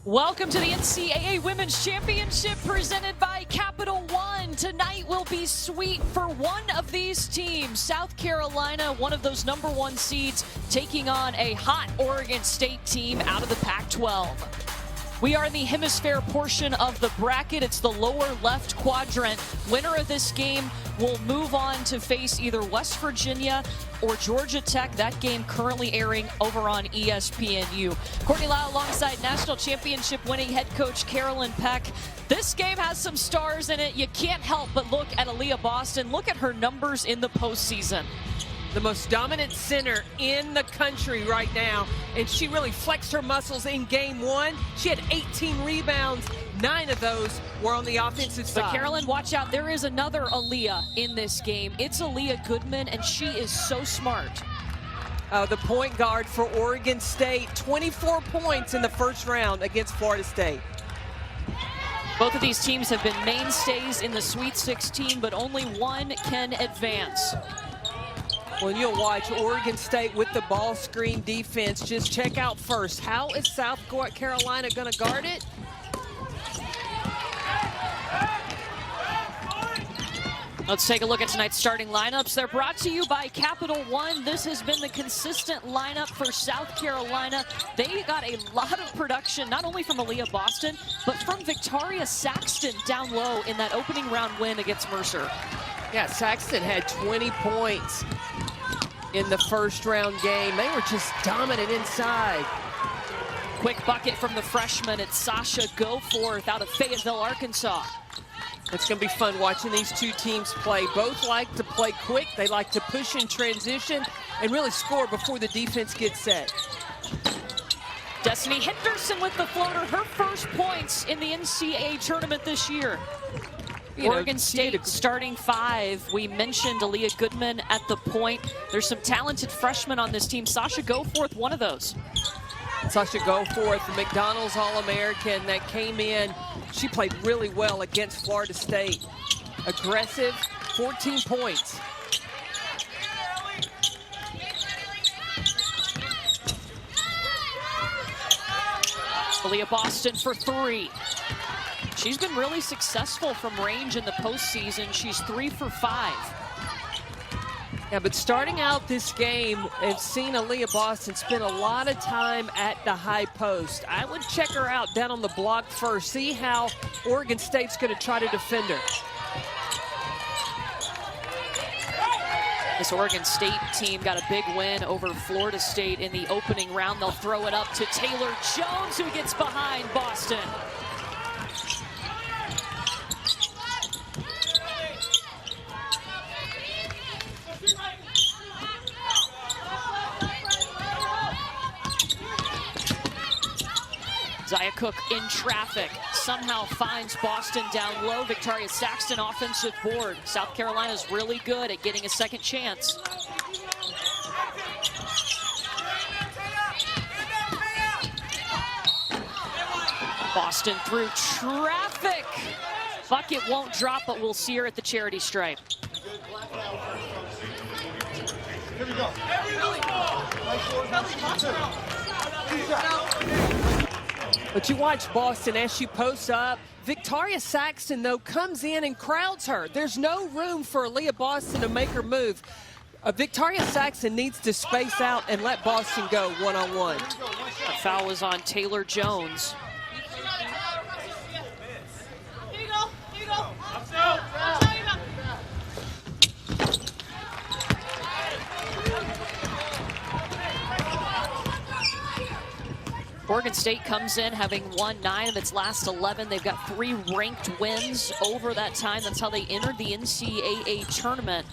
Welcome to the NCAA Women's Championship presented by Capital One. Tonight will be sweet for one of these teams. South Carolina, one of those #1 seeds, taking on a hot Oregon State team out of the Pac-12. We are in the Hemisfair portion of the bracket. It's the lower left quadrant. Winner of this game will move on to face either West Virginia or Georgia Tech. That game currently airing over on ESPNU. Courtney Lau alongside national championship winning head coach Carolyn Peck. This game has some stars in it. You can't help but look at Aaliyah Boston. Look at her numbers in the postseason. The most dominant center in the country right now, and she really flexed her muscles in game one. She had 18 rebounds, 9 of those were on the offensive side. But Carolyn, watch out, there is another Aaliyah in this game. It's Aaliyah Goodman, and she is so smart. The point guard for Oregon State, 24 points in the first round against Florida State. Both of these teams have been mainstays in the Sweet 16, but only one can advance. Well, you'll watch Oregon State with the ball screen defense. Just check out first, how is South Carolina going to guard it? Let's take a look at tonight's starting lineups. They're brought to you by Capital One. This has been the consistent lineup for South Carolina. They got a lot of production, not only from Aaliyah Boston, but from Victoria Saxton down low in that opening round win against Mercer. Yeah, Saxton had 20 points in the first round game. They were just dominant inside. Quick bucket from the freshman. It's Sasha Goforth out of Fayetteville, Arkansas. It's going to be fun watching these two teams play. Both like to play quick. They like to push in transition and really score before the defense gets set. Destiny Henderson with the floater, her first points in the NCAA tournament this year. Oregon State starting 5. We mentioned Aaliyah Goodman at the point. There's some talented freshmen on this team. Sasha Goforth, one of those. Sasha Goforth, the McDonald's All-American that came in. She played really well against Florida State. Aggressive, 14 points. Aaliyah Boston for 3. She's been really successful from range in the postseason. She's 3 for 5. Yeah, but starting out this game, I've seen Aaliyah Boston spend a lot of time at the high post. I would check her out down on the block first, see how Oregon State's going to try to defend her. This Oregon State team got a big win over Florida State in the opening round. They'll throw it up to Taylor Jones, who gets behind Boston. Zia Cook in traffic, somehow finds Boston down low. Victoria Saxton offensive board. South Carolina's really good at getting a second chance. Boston through traffic. Bucket won't drop, but we'll see her at the charity stripe. Here we go. But you watch Boston as she posts up. Victoria Saxton, though, comes in and crowds her. There's no room for Aaliyah Boston to make her move. Victoria Saxton needs to space out and let Boston go one-on-one. The foul was on Taylor Jones. Here you go. Here you go. Oregon State comes in having won 9 of its last 11. They've got 3 ranked wins over that time. That's how they entered the NCAA tournament.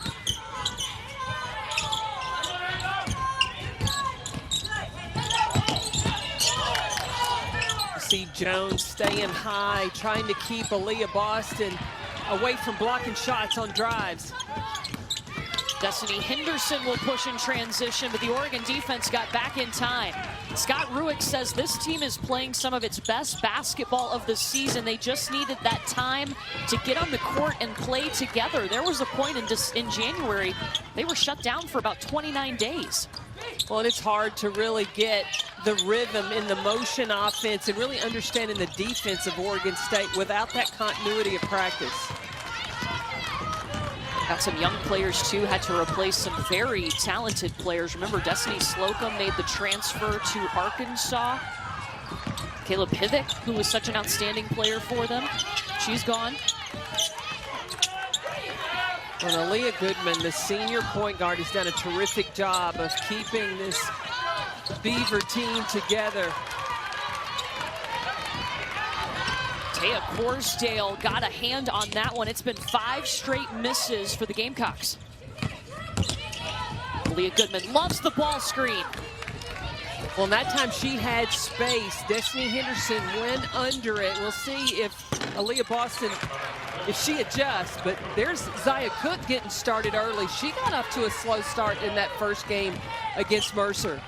You see Jones staying high, trying to keep Aaliyah Boston away from blocking shots on drives. Destiny Henderson will push in transition, but the Oregon defense got back in time. Scott Ruick says this team is playing some of its best basketball of the season. They just needed that time to get on the court and play together. There was a point in January, they were shut down for about 29 days. Well, and it's hard to really get the rhythm in the motion offense and really understanding the defense of Oregon State without that continuity of practice. Got some young players, too, had to replace some very talented players. Remember, Destiny Slocum made the transfer to Arkansas. Caleb Pivick, who was such an outstanding player for them, she's gone. And Aaliyah Goodman, the senior point guard, has done a terrific job of keeping this Beaver team together. Taya Corsdale got a hand on that one. It's been 5 straight misses for the Gamecocks. Aaliyah Goodman loves the ball screen. Well, that time she had space. Destiny Henderson went under it. We'll see if Aaliyah Boston, if she adjusts. But there's Zaya Cook getting started early. She got off to a slow start in that first game against Mercer.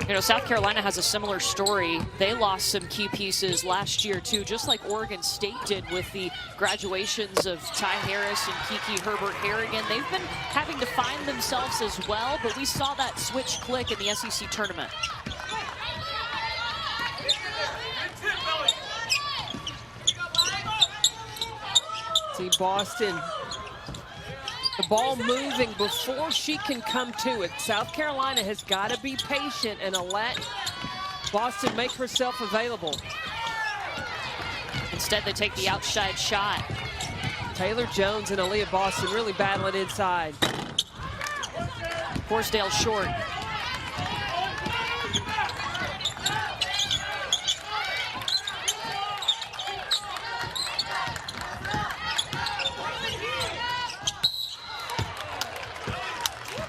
You know, South Carolina has a similar story. They lost some key pieces last year, too, just like Oregon State did with the graduations of Ty Harris and Kiki Herbert-Harrigan. They've been having to find themselves as well, but we saw that switch click in the SEC tournament. See Boston, the ball moving before she can come to it. South Carolina has got to be patient and let Boston make herself available. Instead, they take the outside shot. Taylor Jones and Aaliyah Boston really battling inside. Corsdale short.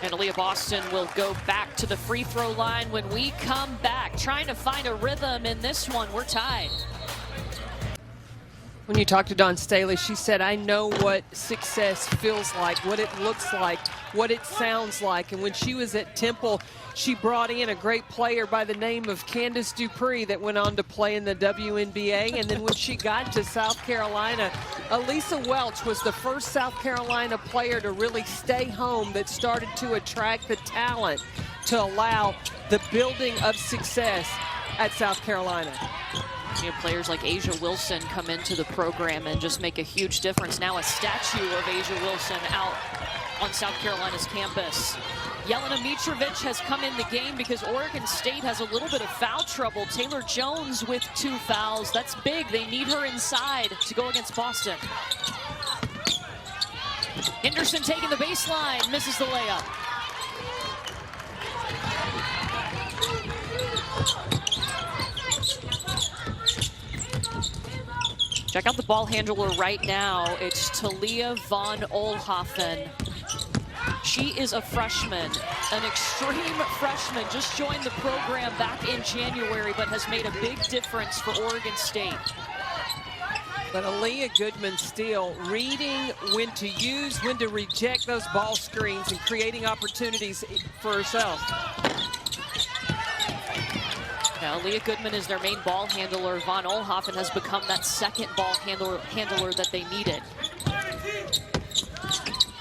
And Aaliyah Boston will go back to the free throw line when we come back. Trying to find a rhythm in this one. We're tied. When you talk to Dawn Staley, she said, I know what success feels like, what it looks like, what it sounds like. And when she was at Temple, she brought in a great player by the name of Candace Dupree that went on to play in the WNBA. And then when she got to South Carolina, Elisa Welch was the first South Carolina player to really stay home that started to attract the talent to allow the building of success at South Carolina. You know, players like Asia Wilson come into the program and just make a huge difference. Now a statue of Asia Wilson out on South Carolina's campus. Jelena Mitrovic has come in the game because Oregon State has a little bit of foul trouble. Taylor Jones with 2 fouls. That's big. They need her inside to go against Boston. Henderson taking the baseline, misses the layup. Check out the ball handler right now. It's Talia von Oelhoffen. She is a freshman, an extreme freshman, just joined the program back in January, but has made a big difference for Oregon State. But Aaliyah Goodman still reading when to use, when to reject those ball screens and creating opportunities for herself. Now, Aaliyah Goodman is their main ball handler. Von Oelhoffen has become that second ball handler that they needed.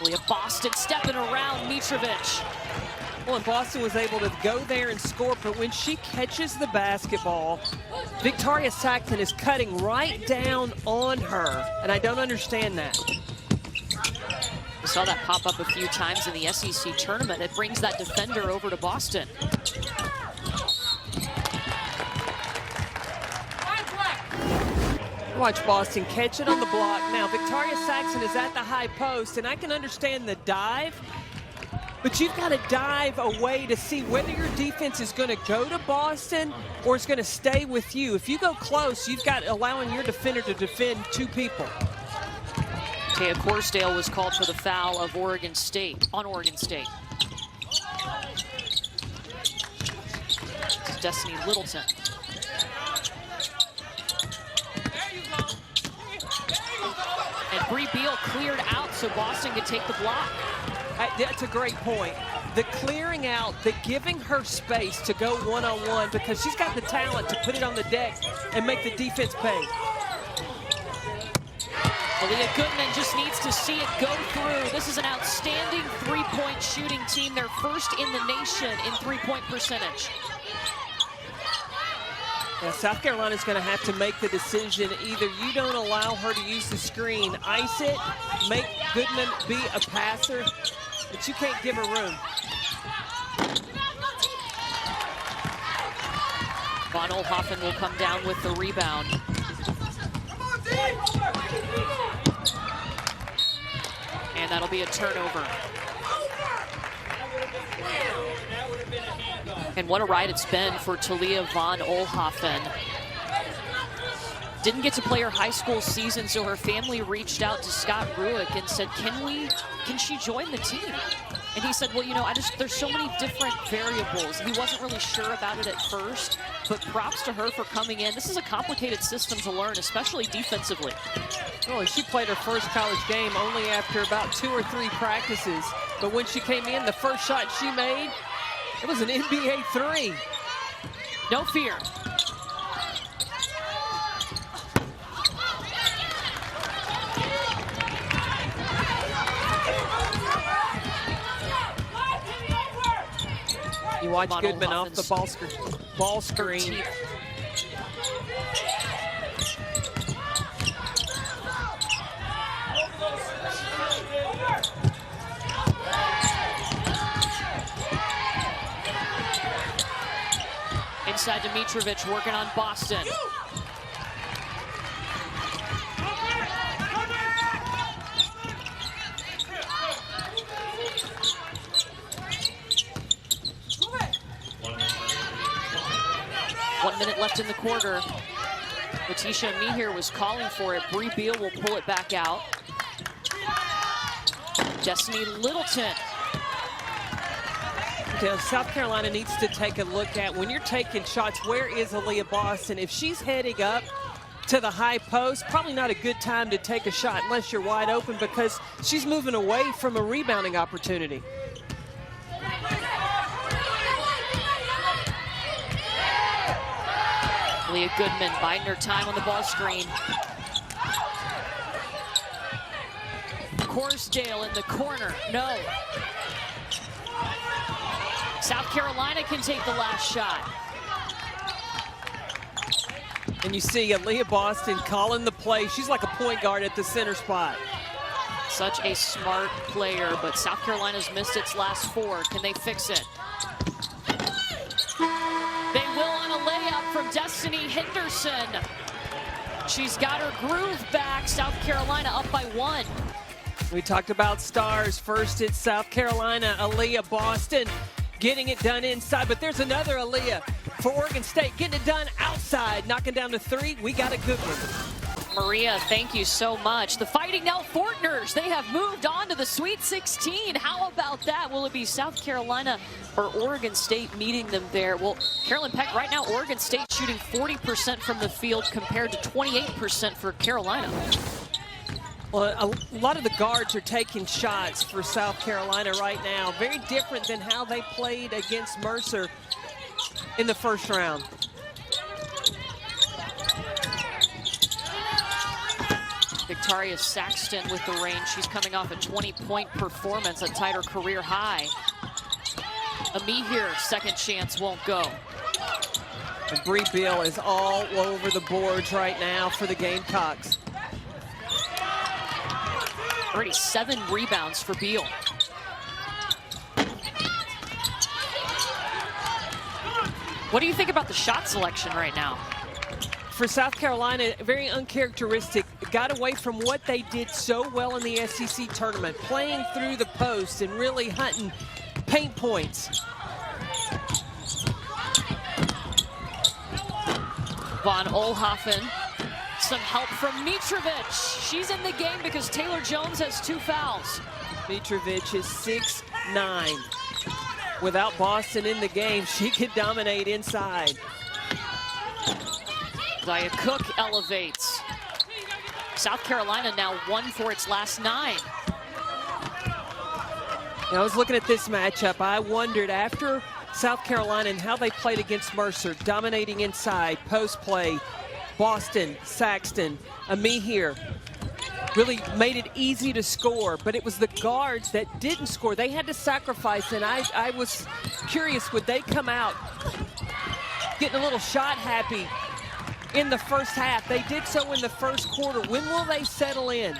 Aaliyah Boston stepping around Mitrovic. Well, and Boston was able to go there and score, but when she catches the basketball, Victoria Saxton is cutting right down on her, and I don't understand that. We saw that pop up a few times in the SEC tournament. It brings that defender over to Boston. Watch Boston catch it on the block. Now, Victoria Saxton is at the high post, and I can understand the dive, but you've got to dive away to see whether your defense is going to go to Boston or it's going to stay with you. If you go close, you've got allowing your defender to defend 2 people. Taya Corsdale was called for the foul of Oregon State, on Oregon State. This is Destiny Littleton. And Bree Beal cleared out so Boston could take the block. That's a great point. the clearing out, the giving her space to go one-on-one because she's got the talent to put it on the deck and make the defense pay. Aaliyah Goodman just needs to see it go through. This is an outstanding three-point shooting team. They're first in the nation in three-point percentage. Now, South Carolina's going to have to make the decision. Either you don't allow her to use the screen, ice it, make Goodman be a passer, but you can't give her room. Von Oelhoffen will come down with the rebound. And that'll be a turnover. And what a ride it's been for Talia Von Oelhoffen. Didn't get to play her high school season, so her family reached out to Scott Ruick and said, can she join the team? And he said, well, you know, there's so many different variables. He wasn't really sure about it at first, but props to her for coming in. This is a complicated system to learn, especially defensively. Well, she played her first college game only after about 2 or 3 practices. But when she came in, the first shot she made, it was an NBA 3. No fear. You watch Goodman off the ball screen. Inside Dimitrovic working on Boston. One minute left in the quarter. Letitia Mihir was calling for it. Bree Beal will pull it back out. Destiny Littleton. South Carolina needs to take a look at when you're taking shots, where is Aaliyah Boston? If she's heading up to the high post, probably not a good time to take a shot unless you're wide open because she's moving away from a rebounding opportunity. Leah Goodman biding her time on the ball screen. Corsdale in the corner, no. South Carolina can take the last shot. And you see Aaliyah Boston calling the play. She's like a point guard at the center spot. Such a smart player, but South Carolina's missed its last 4. Can they fix it? They will on a layup from Destiny Henderson. She's got her groove back. South Carolina up by 1. We talked about stars. First it's South Carolina, Aaliyah Boston getting it done inside, but there's another Aaliyah for Oregon State getting it done outside, knocking down to 3. We got a good one. Maria, thank you so much. The Fighting Nell Fortners, they have moved on to the Sweet 16. How about that? Will it be South Carolina or Oregon State meeting them there? Well, Carolyn Peck, right now Oregon State shooting 40% from the field compared to 28% for Carolina. Well, a lot of the guards are taking shots for South Carolina right now. Very different than how they played against Mercer in the first round. Victoria Saxton with the range. She's coming off a 20-point performance, a tighter career high. Mihir, second chance, won't go. And Bree Beal is all over the boards right now for the Gamecocks. Already 7 rebounds for Beal. What do you think about the shot selection right now? For South Carolina, very uncharacteristic. Got away from what they did so well in the SEC tournament, playing through the post and really hunting paint points. Von Oelhoffen. Some help from Mitrovic. She's in the game because Taylor Jones has 2 fouls. Mitrovic is 6'9". Without Boston in the game, she could dominate inside. Zaya Cook elevates. South Carolina now 1 for its last 9. I was looking at this matchup. I wondered after South Carolina and how they played against Mercer, dominating inside, post play, Boston, Saxton, Hemisfair really made it easy to score, but it was the guards that didn't score. They had to sacrifice, and I was curious, would they come out getting a little shot happy in the first half? They did so in the first quarter. When will they settle in?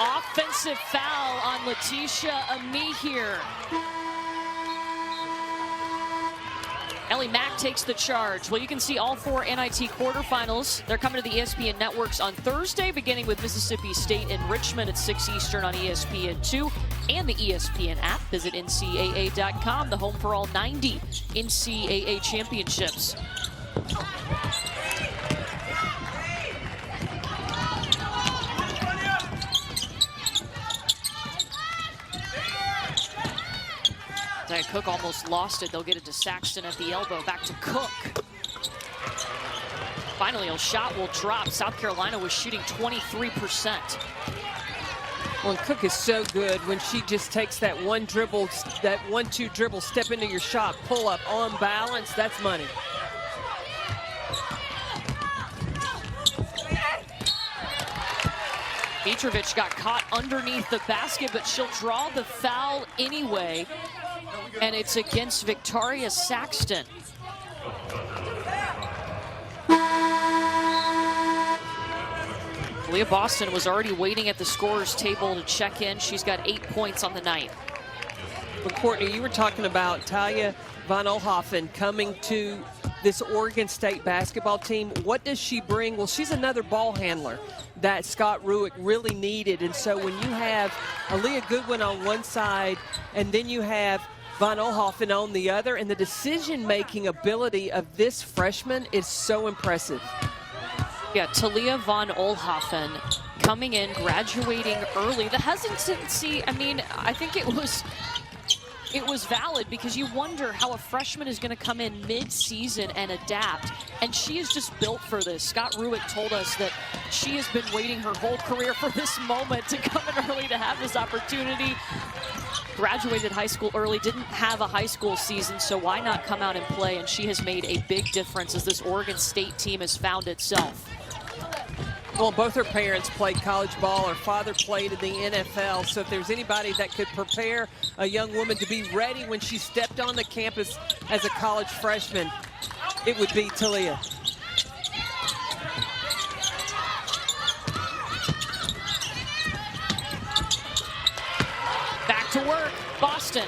Offensive foul on Letitia Hemisfair. Ellie Mack takes the charge. Well, you can see all 4 NIT quarterfinals. They're coming to the ESPN networks on Thursday, beginning with Mississippi State in Richmond at 6 Eastern on ESPN2 and the ESPN app. Visit NCAA.com, the home for all 90 NCAA championships. Cook almost lost it. They'll get it to Saxton at the elbow. Back to Cook. Finally, a shot will drop. South Carolina was shooting 23%. Well, and Cook is so good when she just takes that one dribble, that 1-2 dribble, step into your shot, pull up on balance. That's money. Mitrovic got caught underneath the basket, but she'll draw the foul anyway. And it's against Victoria Saxton. Leah Boston was already waiting at the scorer's table to check in. She's got 8 points on the night. Well, Courtney, you were talking about Talia Van Olhoffen coming to this Oregon State basketball team. What does she bring? Well, she's another ball handler that Scott Rueck really needed. And so when you have Aaliyah Goodwin on one side and then you have Van Olhoffen on the other, and the decision-making ability of this freshman is so impressive. Yeah, Talia Van Olhoffen coming in, graduating early. The hesitancy, I mean, I think it was valid because you wonder how a freshman is going to come in mid-season and adapt. And she is just built for this. Scott Rueck told us that she has been waiting her whole career for this moment to come in early to have this opportunity. Graduated high school early, didn't have a high school season, so why not come out and play? And she has made a big difference as this Oregon State team has found itself. Well, both her parents played college ball. Her father played in the NFL. So if there's anybody that could prepare a young woman to be ready when she stepped on the campus as a college freshman, it would be Talia. Back to work, Boston.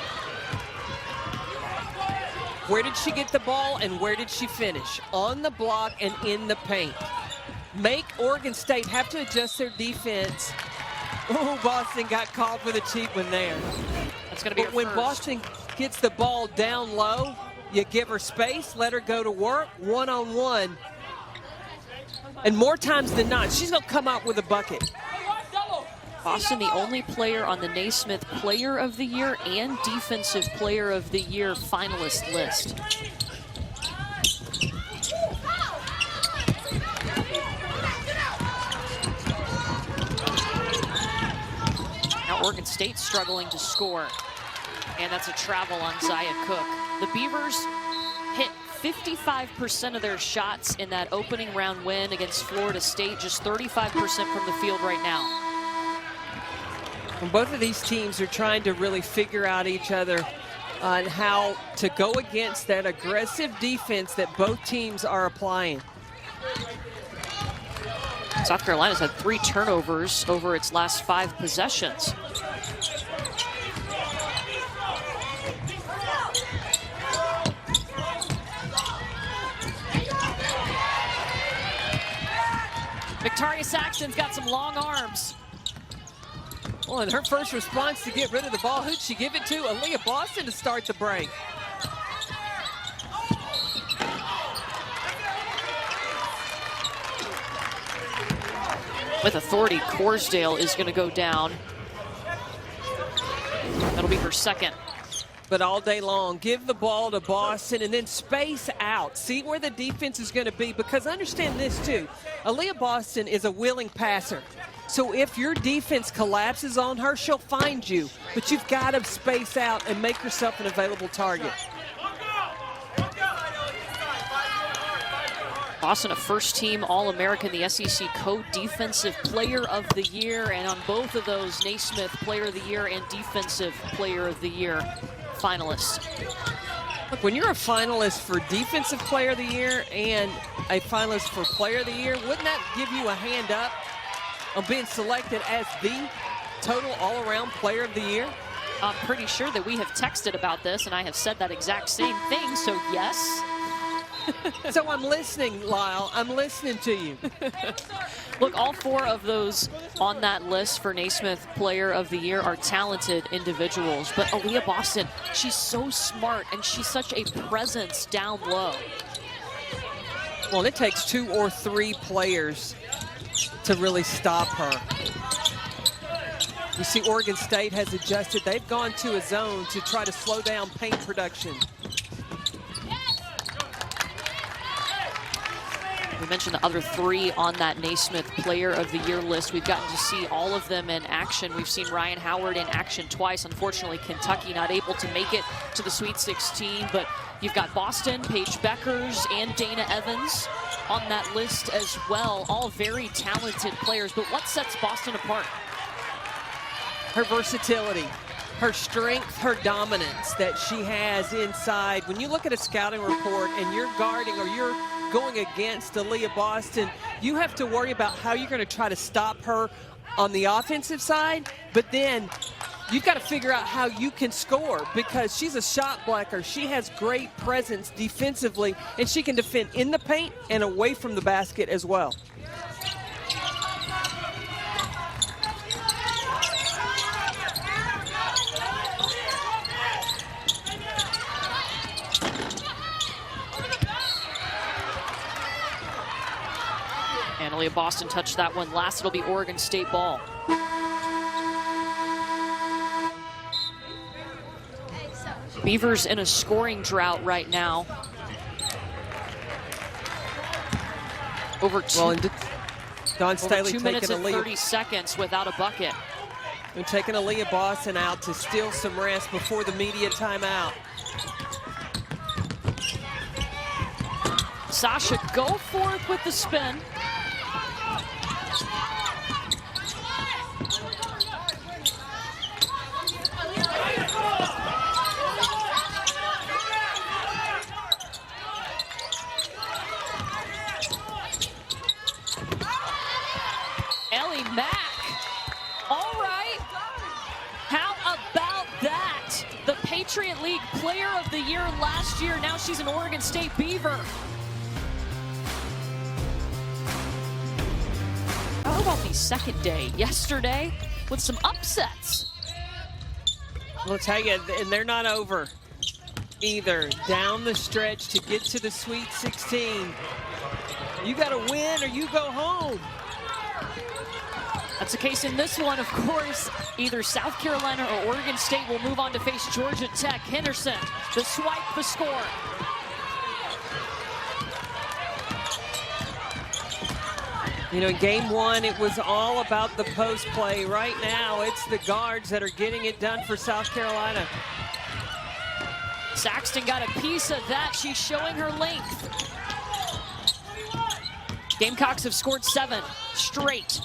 Where did she get the ball and where did she finish? On the block and in the paint. Make Oregon State have to adjust their defense. Oh, Boston got called for the cheap one there. That's going to be But when first. Boston gets the ball down low, you give her space, let her go to work, one-on-one. And more times than not, she's going to come out with a bucket. Boston, the only player on the Naismith Player of the Year and Defensive Player of the Year finalist list. Now Oregon State struggling to score. And that's a travel on Zaya Cook. The Beavers hit 55% of their shots in that opening round win against Florida State, just 35% from the field right now. And both of these teams are trying to really figure out each other on how to go against that aggressive defense that both teams are applying. South Carolina's had 3 turnovers over its last 5 possessions. Victoria Saxton's got some long arms. Well, and her first response to get rid of the ball, who'd she give it to? Aaliyah Boston to start the break. With authority, Corsdale is going to go down. That'll be her second. But all day long, give the ball to Boston and then space out. See where the defense is going to be, because understand this too. Aaliyah Boston is a willing passer. So if your defense collapses on her, she'll find you. But you've got to space out and make yourself an available target. Boston, a first-team All-American, the SEC Co-Defensive Player of the Year, and on both of those, Naismith Player of the Year and Defensive Player of the Year finalists. Look, when you're a finalist for Defensive Player of the Year and a finalist for Player of the Year, wouldn't that give you a hand up on being selected as the total all-around Player of the Year? I'm pretty sure that we have texted about this, and I have said that exact same thing, so yes. So I'm listening, Lyle. I'm listening to you. Look, all four of those on that list for Naismith Player of the Year are talented individuals. But Aaliyah Boston, she's so smart, and she's such a presence down low. Well, it takes 2 or 3 players to really stop her. You see Oregon State has adjusted. They've gone to a zone to try to slow down paint production. We mentioned the other 3 on that Naismith Player of the Year list. We've gotten to see all of them in action. We've seen Ryan Howard in action twice. Unfortunately, Kentucky not able to make it to the Sweet 16, but you've got Boston, Paige Beckers, and Dana Evans on that list as well. All very talented players, but what sets Boston apart? Her versatility, her strength, her dominance that she has inside. When you look at a scouting report and you're guarding or you're going against Aaliyah Boston, you have to worry about how you're going to try to stop her on the offensive side, but then you've got to figure out how you can score, because she's a shot blocker. She has great presence defensively, and she can defend in the paint and away from the basket as well. And Aaliyah Boston touched that one last. It'll be Oregon State ball. Beavers in a scoring drought right now. Over 2 minutes and 30 seconds without a bucket. And taking Aaliyah Boston out to steal some rest before the media timeout. Sasha Goforth with the spin. Patriot League Player of the Year last year. Now she's an Oregon State Beaver. How about the second day yesterday with some upsets? I'll tell you, and they're not over either. Down the stretch to get to the Sweet 16. You got to win or you go home. That's the case in this one, of course. Either South Carolina or Oregon State will move on to face Georgia Tech. Henderson, the swipe, the score. You know, in game 1, it was all about the post play. Right now, it's the guards that are getting it done for South Carolina. Saxton got a piece of that. She's showing her length. Gamecocks have scored 7 straight.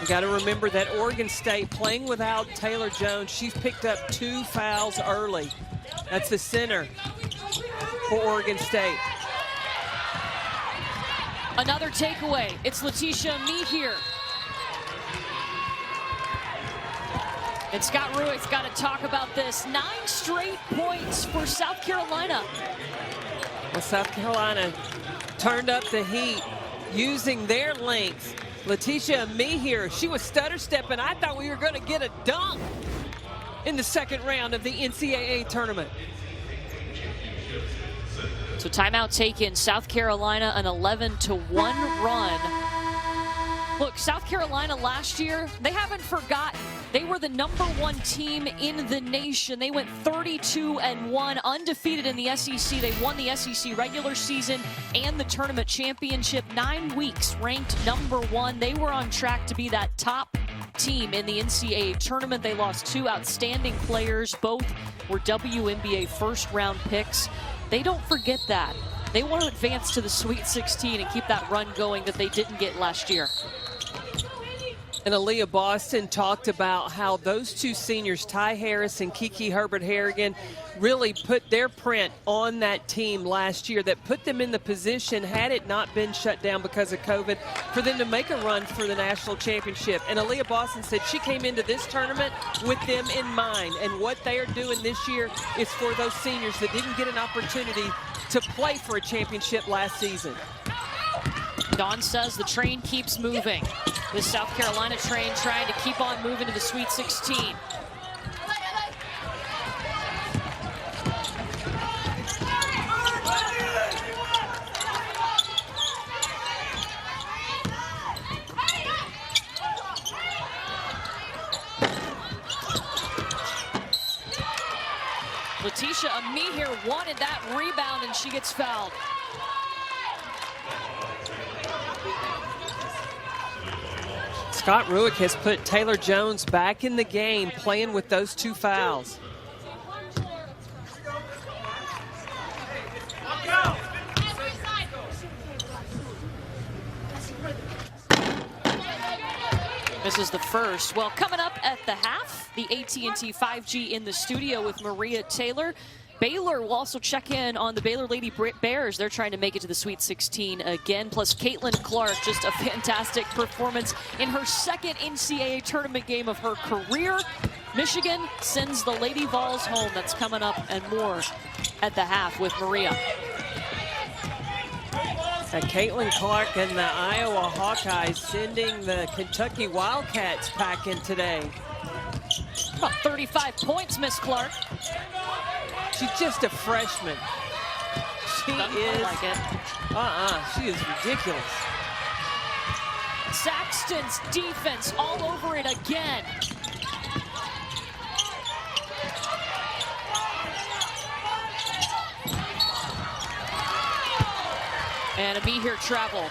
Got to remember that Oregon State, playing without Taylor Jones, she's picked up 2 fouls early. That's the center for Oregon State. Another takeaway. It's Letitia Mead here. And Scott Ruick's got to talk about this. 9 straight points for South Carolina. Well, South Carolina turned up the heat using their length. Letitia Mead, she was stutter stepping. I thought we were going to get a dunk in the second round of the NCAA tournament. So timeout taken. South Carolina an 11-1 run. Look, South Carolina last year, they haven't forgotten. They were the #1 team in the nation. They went 32-1, undefeated in the SEC. They won the SEC regular season and the tournament championship. 9 weeks ranked #1. They were on track to be that top team in the NCAA tournament. They lost 2 outstanding players. Both were WNBA first-round picks. They don't forget that. They want to advance to the Sweet 16 and keep that run going that they didn't get last year. And Aaliyah Boston talked about how those 2 seniors, Ty Harris and Kiki Herbert-Harrigan, really put their print on that team last year that put them in the position, had it not been shut down because of COVID, for them to make a run for the national championship. And Aaliyah Boston said she came into this tournament with them in mind. And what they are doing this year is for those seniors that didn't get an opportunity to play for a championship last season. Dawn says the train keeps moving. This South Carolina train trying to keep on moving to the Sweet 16. Letitia Amihir wanted that rebound and she gets fouled. Scott Ruick has put Taylor Jones back in the game, playing with those 2 fouls. This is the first. Well, coming up at the half, the AT&T 5G in the studio with Maria Taylor. Baylor will also check in on the Baylor Lady Bears. They're trying to make it to the Sweet 16 again. Plus, Caitlin Clark, just a fantastic performance in her second NCAA tournament game of her career. Michigan sends the Lady Vols home. That's coming up and more at the half with Maria. Caitlin Clark and the Iowa Hawkeyes sending the Kentucky Wildcats packing today. About 35 points, Miss Clark. She's just a freshman. She is. Like it. She is ridiculous. Saxton's defense all over it again. And Amihir travel.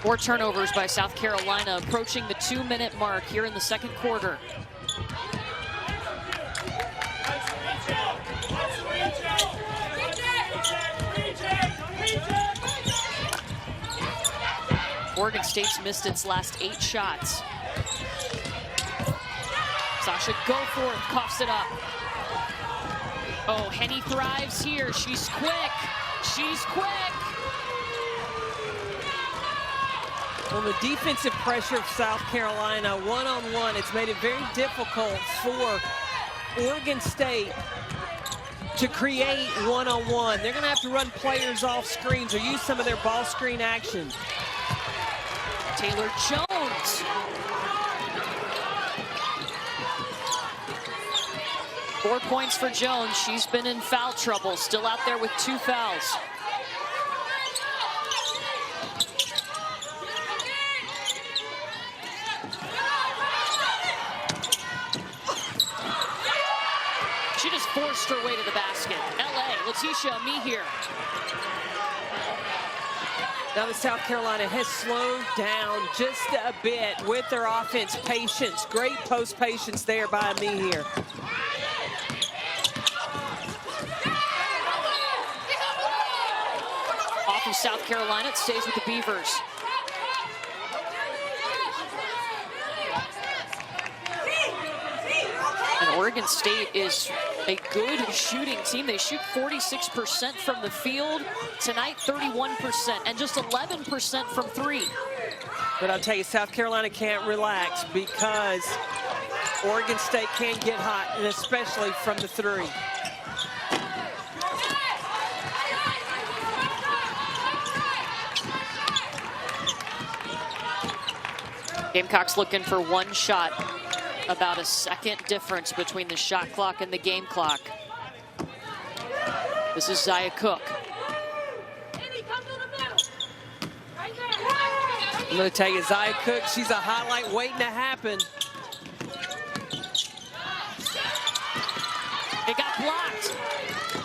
More turnovers by South Carolina, approaching the 2-minute mark here in the second quarter. Oregon State's missed its last 8 shots. Sasha Goforth coughs it up. Oh, Henny thrives here. She's quick. She's quick. Well, the defensive pressure of South Carolina, one-on-one, it's made it very difficult for Oregon State to create one-on-one. They're going to have to run players off screens or use some of their ball screen action. Taylor Jones. 4 points for Jones. She's been in foul trouble, still out there with 2 fouls. She just forced her way to the basket. LA, Letitia Amihir. Now the South Carolina has slowed down just a bit with their offense. Patience, great post patience there by Amihir. Off of South Carolina, it stays with the Beavers. And Oregon State is a good shooting team. They shoot 46% from the field. Tonight, 31%, and just 11% from 3. But I'll tell you, South Carolina can't relax because Oregon State can get hot, and especially from the 3. Gamecocks looking for one shot. About a second difference between the shot clock and the game clock. This is Zia Cook. I'm going to tell you, Zia Cook, she's a highlight waiting to happen. It got blocked.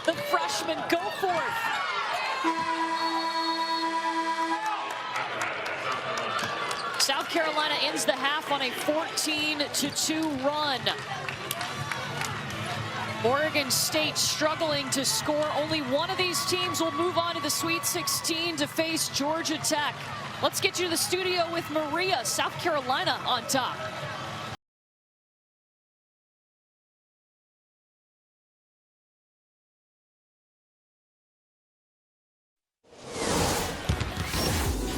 The freshman go for it. South Carolina ends the half on a 14-2 run. Oregon State struggling to score. Only one of these teams will move on to the Sweet 16 to face Georgia Tech. Let's get you to the studio with Maria. South Carolina on top.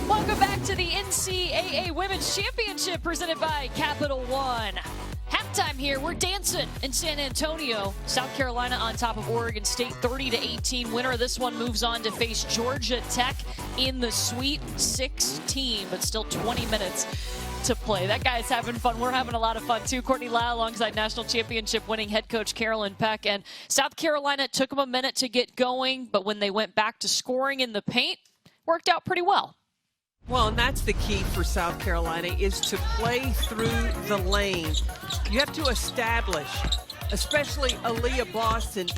Welcome back to the NCAA Women's Championship presented by Capital One. Halftime here, we're dancing in San Antonio. South Carolina on top of Oregon State, 30-18. Winner of this one moves on to face Georgia Tech in the Sweet 16, but still 20 minutes to play. That guy's having fun. We're having a lot of fun too. Courtney Lyle alongside national championship winning head coach Carolyn Peck. And South Carolina took them a minute to get going, but when they went back to scoring in the paint, worked out pretty well. Well, and that's the key for South Carolina, is to play through the lane. You have to establish, especially Aaliyah Boston.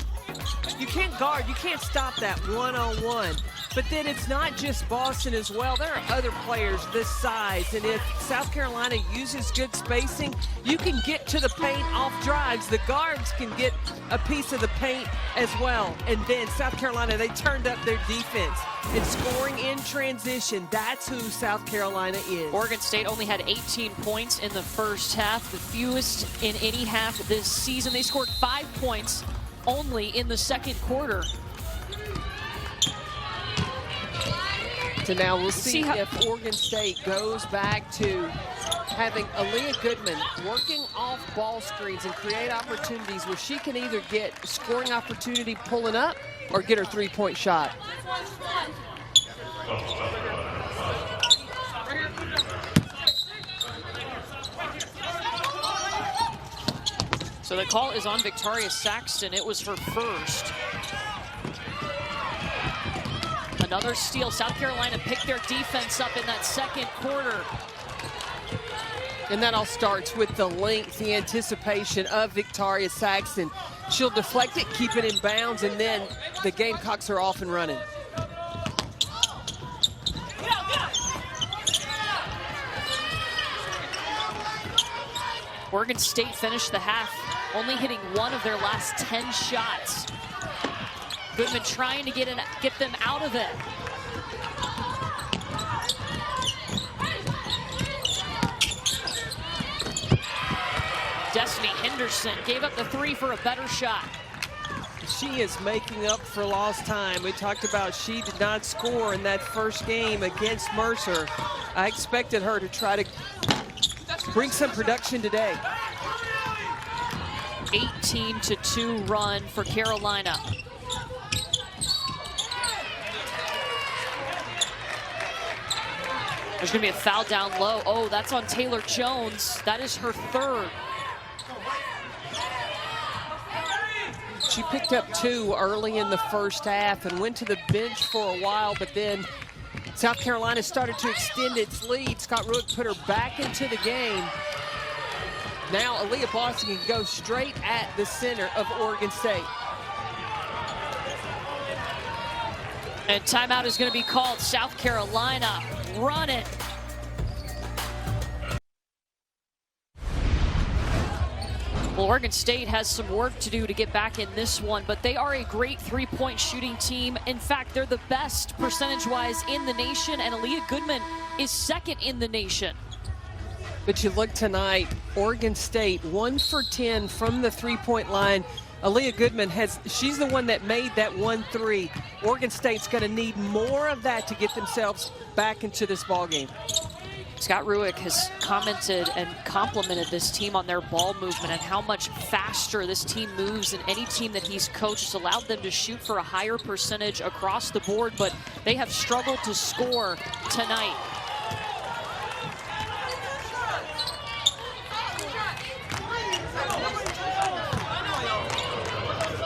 You can't guard, you can't stop that one-on-one. But then it's not just Boston as well. There are other players this size, and if South Carolina uses good spacing, you can get to the paint off drives. The guards can get a piece of the paint as well. And then South Carolina, they turned up their defense. And scoring in transition, that's who South Carolina is. Oregon State only had 18 points in the first half, the fewest in any half this season. They scored 5 points only in the second quarter. So now we'll see if Oregon State goes back to having Aaliyah Goodman working off ball screens and create opportunities where she can either get scoring opportunity pulling up or get her three-point shot. So the call is on Victoria Saxton. It was her first. Another steal. South Carolina picked their defense up in that second quarter. And that all starts with the length, the anticipation of Victoria Saxton. She'll deflect it, keep it in bounds, and then the Gamecocks are off and running. Oregon State finished the half only hitting one of their last 10 shots. Goodman trying to get them out of it. Destiny Henderson gave up the three for a better shot. She is making up for lost time. We talked about she did not score in that first game against Mercer. I expected her to try to bring some production today. 18-2 run for Carolina. There's going to be a foul down low. Oh, that's on Taylor Jones. That is her third. She picked up 2 early in the first half and went to the bench for a while, but then South Carolina started to extend its lead. Scott Ruick put her back into the game. Now Aaliyah Boston can go straight at the center of Oregon State. And timeout is going to be called. South Carolina, run it. Well, Oregon State has some work to do to get back in this one, but they are a great three-point shooting team. In fact, they're the best percentage-wise in the nation, and Aaliyah Goodman is second in the nation. But you look tonight, Oregon State 1 for 10 from the three-point line. Aaliyah Goodman she's the one that made that 1-3. Oregon State's going to need more of that to get themselves back into this ballgame. Scott Ruick has commented and complimented this team on their ball movement and how much faster this team moves than any team that he's coached. It's allowed them to shoot for a higher percentage across the board, but they have struggled to score tonight.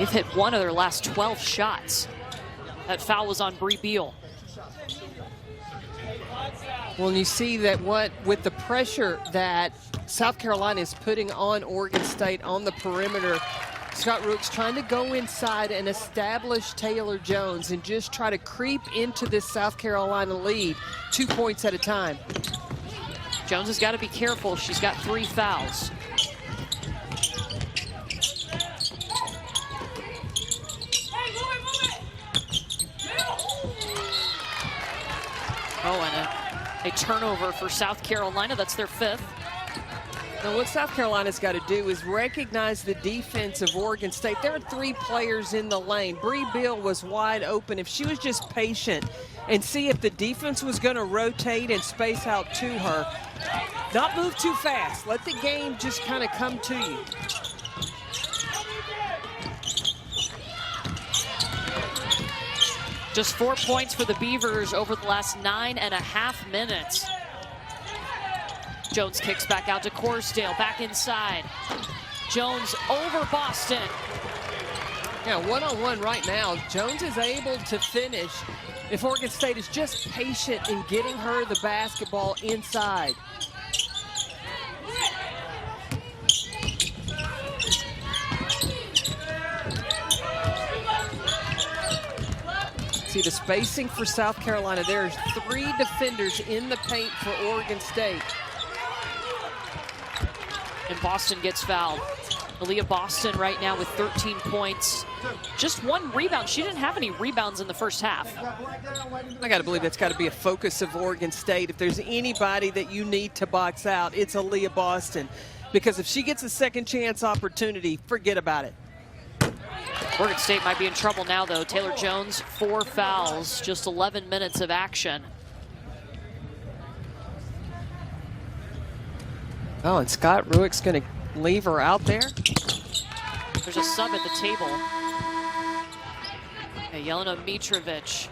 They've hit 1 of their last 12 shots. That foul was on Bree Beal. Well, and you see that with the pressure that South Carolina is putting on Oregon State on the perimeter, Scott Rueck's trying to go inside and establish Taylor Jones and just try to creep into this South Carolina lead 2 points at a time. Jones has got to be careful. She's got 3 fouls. Oh, and a turnover for South Carolina. That's their 5th. Now, what South Carolina's got to do is recognize the defense of Oregon State. There are 3 players in the lane. Bree Beal was wide open. If she was just patient and see if the defense was going to rotate and space out to her, not move too fast. Let the game just kind of come to you. Just 4 points for the Beavers over the last 9.5 minutes. Jones kicks back out to Corsdale, back inside. Jones over Boston. Yeah, one-on-one right now. Jones is able to finish if Oregon State is just patient in getting her the basketball inside. See the spacing for South Carolina. There's 3 defenders in the paint for Oregon State. And Boston gets fouled. Aaliyah Boston right now with 13 points. Just 1 rebound. She didn't have any rebounds in the first half. I got to believe that's got to be a focus of Oregon State. If there's anybody that you need to box out, it's Aaliyah Boston. Because if she gets a second chance opportunity, forget about it. Oregon State might be in trouble now, though. Taylor Jones, 4 fouls, just 11 minutes of action. Oh, and Scott Rueck's going to leave her out there. There's a sub at the table. Jelena Mitrovic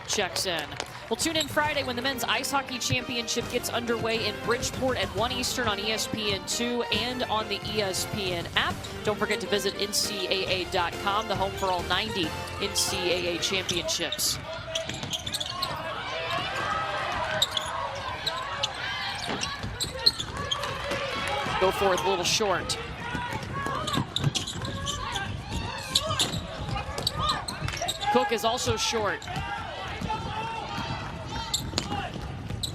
checks in. We'll tune in Friday when the Men's Ice Hockey Championship gets underway in Bridgeport at 1 Eastern on ESPN2 and on the ESPN app. Don't forget to visit NCAA.com, the home for all 90 NCAA championships. Go forth a little short. Cook is also short.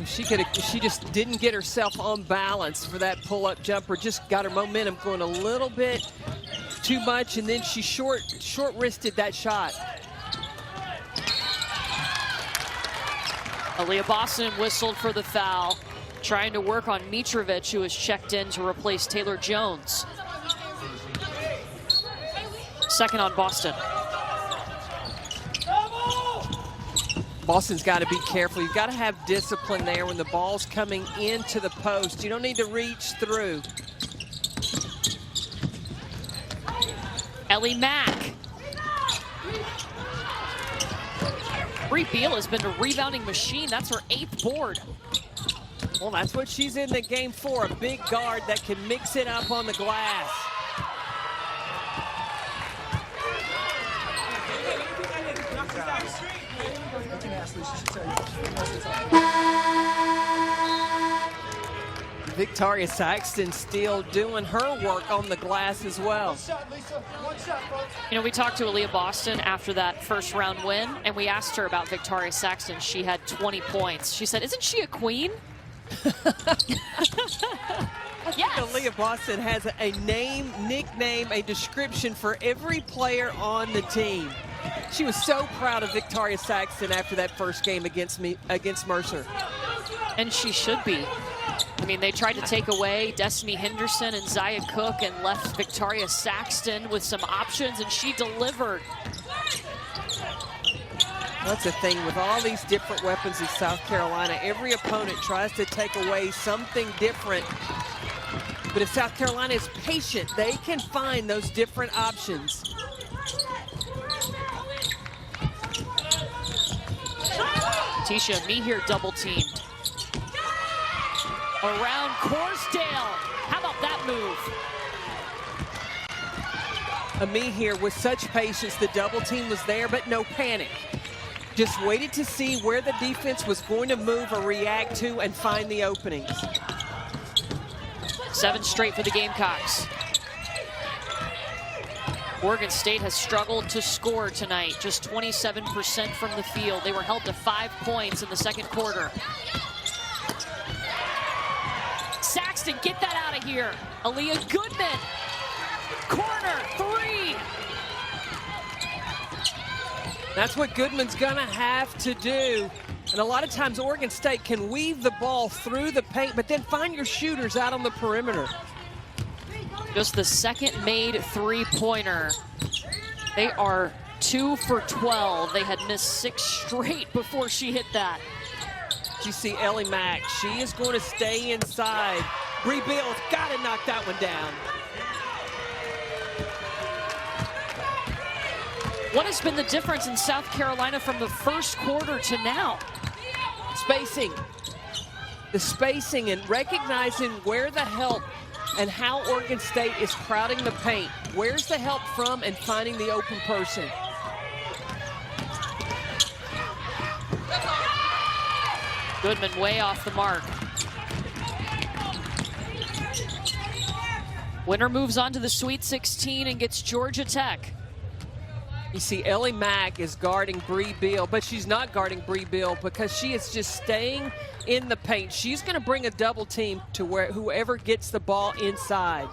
She just didn't get herself on balance for that pull-up jumper. Just got her momentum going a little bit too much, and then she short-wristed that shot. Aaliyah Boston whistled for the foul, trying to work on Mitrovic, who was checked in to replace Taylor Jones. Second on Boston. Boston's got to be careful. You've got to have discipline there when the ball's coming into the post. You don't need to reach through. Ellie Mack. Bree Beal has been a rebounding machine. That's her 8th board. Well, that's what she's in the game for, a big guard that can mix it up on the glass. Victoria Saxton still doing her work on the glass as well. You know, we talked to Aaliyah Boston after that first round win, and we asked her about Victoria Saxton. She had 20 points. She said, "Isn't she a queen?" Yes. Aaliyah Boston has a name, nickname, a description for every player on the team. She was so proud of Victoria Saxton after that first game against Mercer. And she should be. I mean, they tried to take away Destiny Henderson and Zaya Cook and left Victoria Saxton with some options, and she delivered. That's the thing with all these different weapons in South Carolina. Every opponent tries to take away something different. But if South Carolina is patient, they can find those different options. Tisha Mehier double-teamed. Around Corsdale. How about that move? Ami here with such patience. The double team was there, but no panic. Just waited to see where the defense was going to move or react to and find the openings. 7 straight for the Gamecocks. Oregon State has struggled to score tonight, just 27% from the field. They were held to 5 points in the second quarter. Saxton, get that out of here. Aaliyah Goodman, corner 3. That's what Goodman's gonna have to do. And a lot of times Oregon State can weave the ball through the paint, but then find your shooters out on the perimeter. Just the second made 3-pointer. They are 2 for 12. They had missed 6 straight before she hit that. You see Ellie Mack, she is going to stay inside. Bree Bill's got to knock that one down. What has been the difference in South Carolina from the first quarter to now? Spacing. The spacing and recognizing where the help and how Oregon State is crowding the paint. Where's the help from and finding the open person. Goodman way off the mark. Winner moves on to the Sweet 16 and gets Georgia Tech. You see Ellie Mack is guarding Bree Beal, but she's not guarding Bree Beal because she is just staying in the paint. She's going to bring a double team to where whoever gets the ball inside.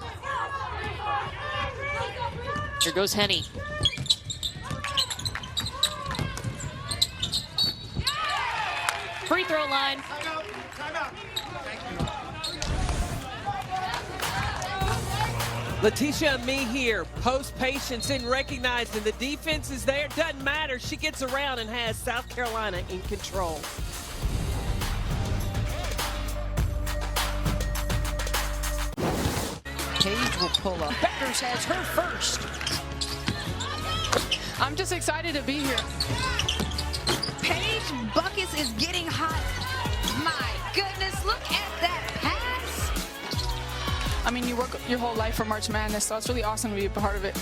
Here goes Henny. Free throw line. Letitia Ami here, post patience and recognizing the defense is there. Doesn't matter. She gets around and has South Carolina in control. Paige will pull up. Beckers has her first. I'm just excited to be here. Paige Buckets is getting hot. My goodness, look at that pass. I mean, you work your whole life for March Madness, so it's really awesome to be a part of it.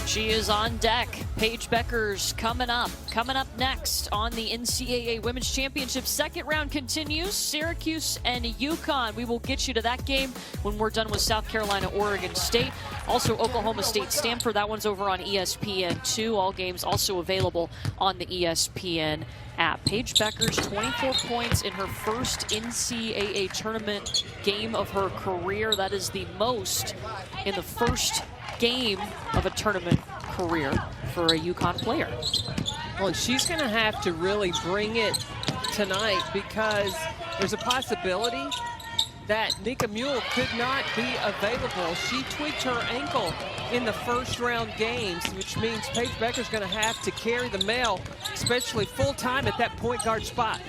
She is on deck. Paige Beckers coming up. Coming up next on the NCAA Women's Championship. Second round continues. Syracuse and UConn. We will get you to that game when we're done with South Carolina, Oregon State. Also Oklahoma State, Stanford. That one's over on ESPN2. All games also available on the ESPN app. Paige Beckers, 24 points in her first NCAA tournament game of her career. That is the most in the first game of a tournament career for a UConn player. Well, and she's going to have to really bring it tonight because there's a possibility that Nika Mule could not be available. She tweaked her ankle in the first round games, which means Paige Becker's going to have to carry the mail, especially full-time at that point guard spot.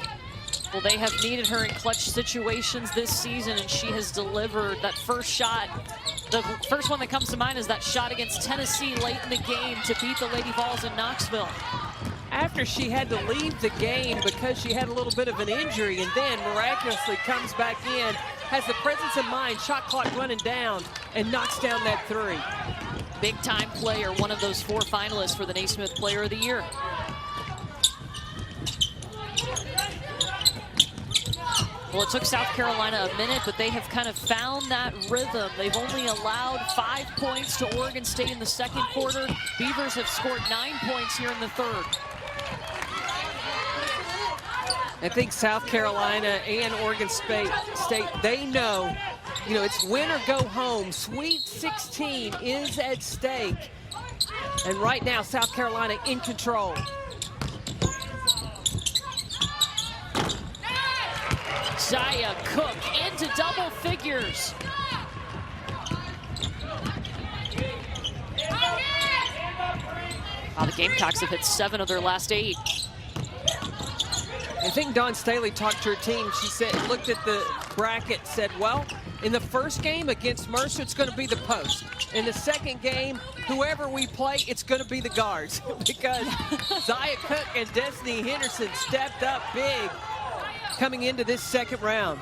Well, they have needed her in clutch situations this season, and she has delivered. That first shot, the first one that comes to mind is that shot against Tennessee late in the game to beat the Lady Vols in Knoxville. After she had to leave the game because she had a little bit of an injury and then miraculously comes back in, has the presence of mind, shot clock running down, and knocks down that 3. Big time player, one of those 4 finalists for the Naismith Player of the Year. Well, it took South Carolina a minute, but they have kind of found that rhythm. They've only allowed 5 points to Oregon State in the second quarter. Beavers have scored 9 points here in the third. I think South Carolina and Oregon State, they know, it's win or go home. Sweet 16 is at stake. And right now, South Carolina in control. Zaya Cook into double figures. Wow, the Gamecocks have hit 7 of their last 8. I think Dawn Staley talked to her team. She said, looked at the bracket, said, well, in the first game against Mercer, it's going to be the post. In the second game, whoever we play, it's going to be the guards because Zaya Cook and Destiny Henderson stepped up big coming into this second round.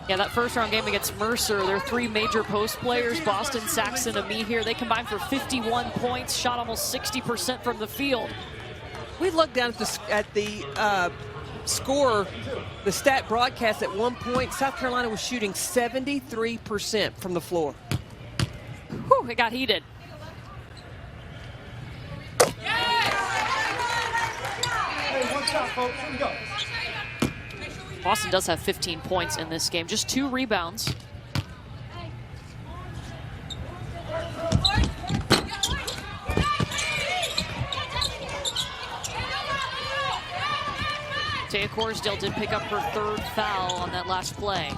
Yeah, that first round game against Mercer, their three major post players, Boston, Saxton, and me here, they combined for 51 points, shot almost 60% from the field. We looked down at the score, the stat broadcast at one point. South Carolina was shooting 73% from the floor. Whew, it got heated. Hey, one shot, folks. Here we go. Boston does have 15 points in this game, just 2 rebounds. Taya Corsdale did pick up her 3rd foul on that last play.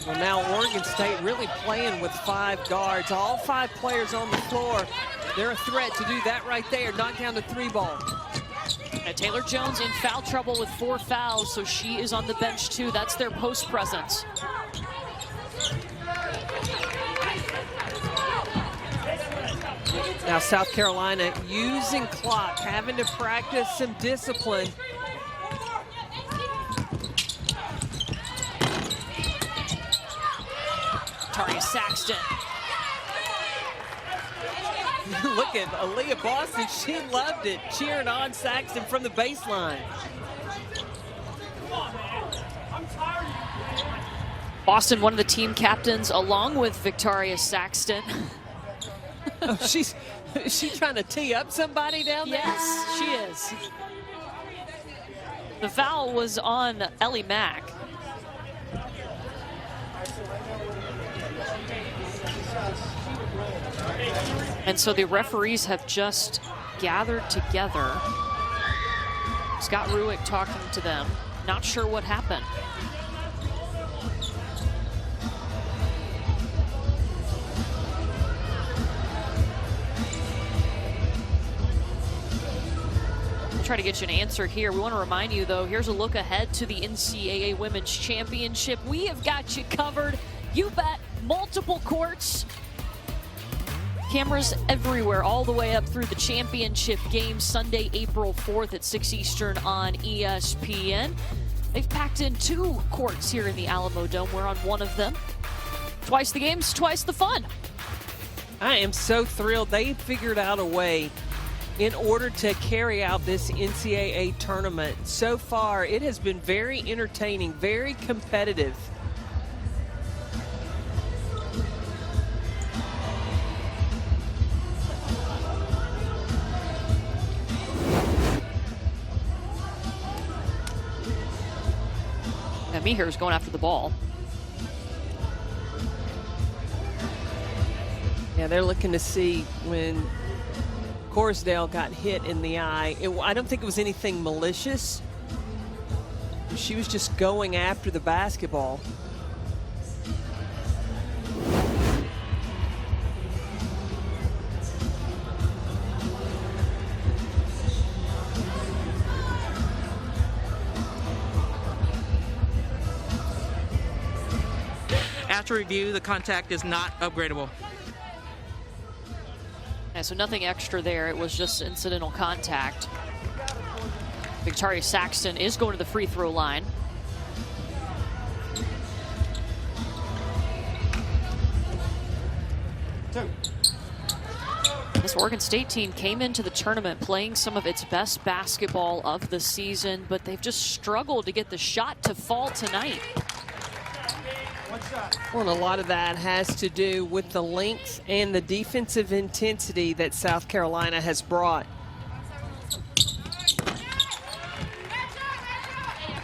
Well, now Oregon State really playing with 5 guards. All 5 players on the floor. They're a threat to do that right there, knock down the 3 ball. And Taylor Jones in foul trouble with 4 fouls, so she is on the bench too. That's their post presence. Now South Carolina using clock, having to practice some discipline. Taria Saxton. Look at Aaliyah Boston, she loved it, cheering on Saxton from the baseline. Boston, one of the team captains, along with Victoria Saxton. Oh, is she trying to tee up somebody down there? Yes, she is. The foul was on Ellie Mack. And so the referees have just gathered together. Scott Ruick talking to them. Not sure what happened. We'll try to get you an answer here. We want to remind you, though, here's a look ahead to the NCAA Women's Championship. We have got you covered. You bet. Multiple courts. Cameras everywhere, all the way up through the championship game Sunday, April 4th at 6 Eastern on ESPN. They've packed in 2 courts here in the Alamo Dome. We're on one of them. Twice the games, twice the fun. I am so thrilled they figured out a way in order to carry out this NCAA tournament. So far, it has been very entertaining, very competitive. Meeher is going after the ball. Yeah, they're looking to see when Corsdale got hit in the eye. I don't think it was anything malicious. She was just going after the basketball. After review, the contact is not upgradable. Yeah, so nothing extra there. It was just incidental contact. Victoria Saxton is going to the free throw line. This Oregon State team came into the tournament playing some of its best basketball of the season, but they've just struggled to get the shot to fall tonight. Well, and a lot of that has to do with the length and the defensive intensity that South Carolina has brought.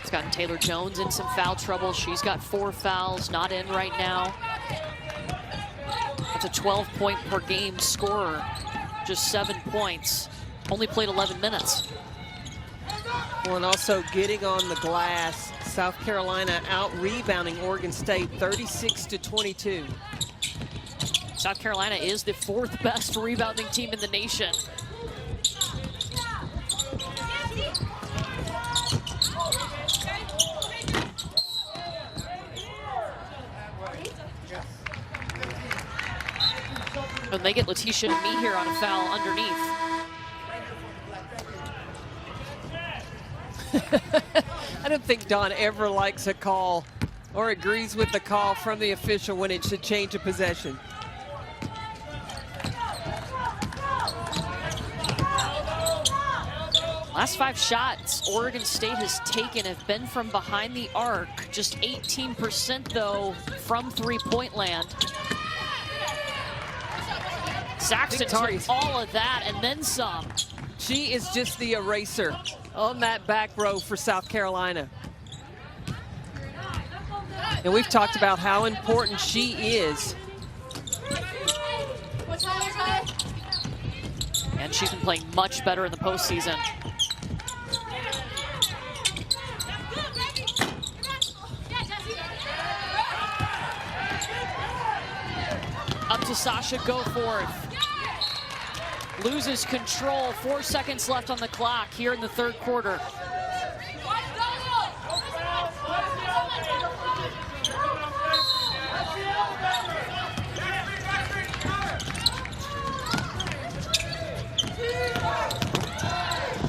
It's gotten Taylor Jones in some foul trouble. She's got 4 fouls, not in right now. That's a 12-point per game scorer, just 7 points. Only played 11 minutes. Well, and also getting on the glass. South Carolina out-rebounding Oregon State 36-22. South Carolina is the 4th best rebounding team in the nation. And they get Letitia and me here on a foul underneath. I don't think Dawn ever likes a call or agrees with the call from the official when it should change a possession. Last 5 shots Oregon State has taken have been from behind the arc. Just 18% though from three-point land. Saxton took all of that and then some. She is just the eraser on that back row for South Carolina. And we've talked about how important she is. And she's been playing much better in the postseason. Up to Sasha Goforth. Loses control. 4 seconds left on the clock here in the third quarter.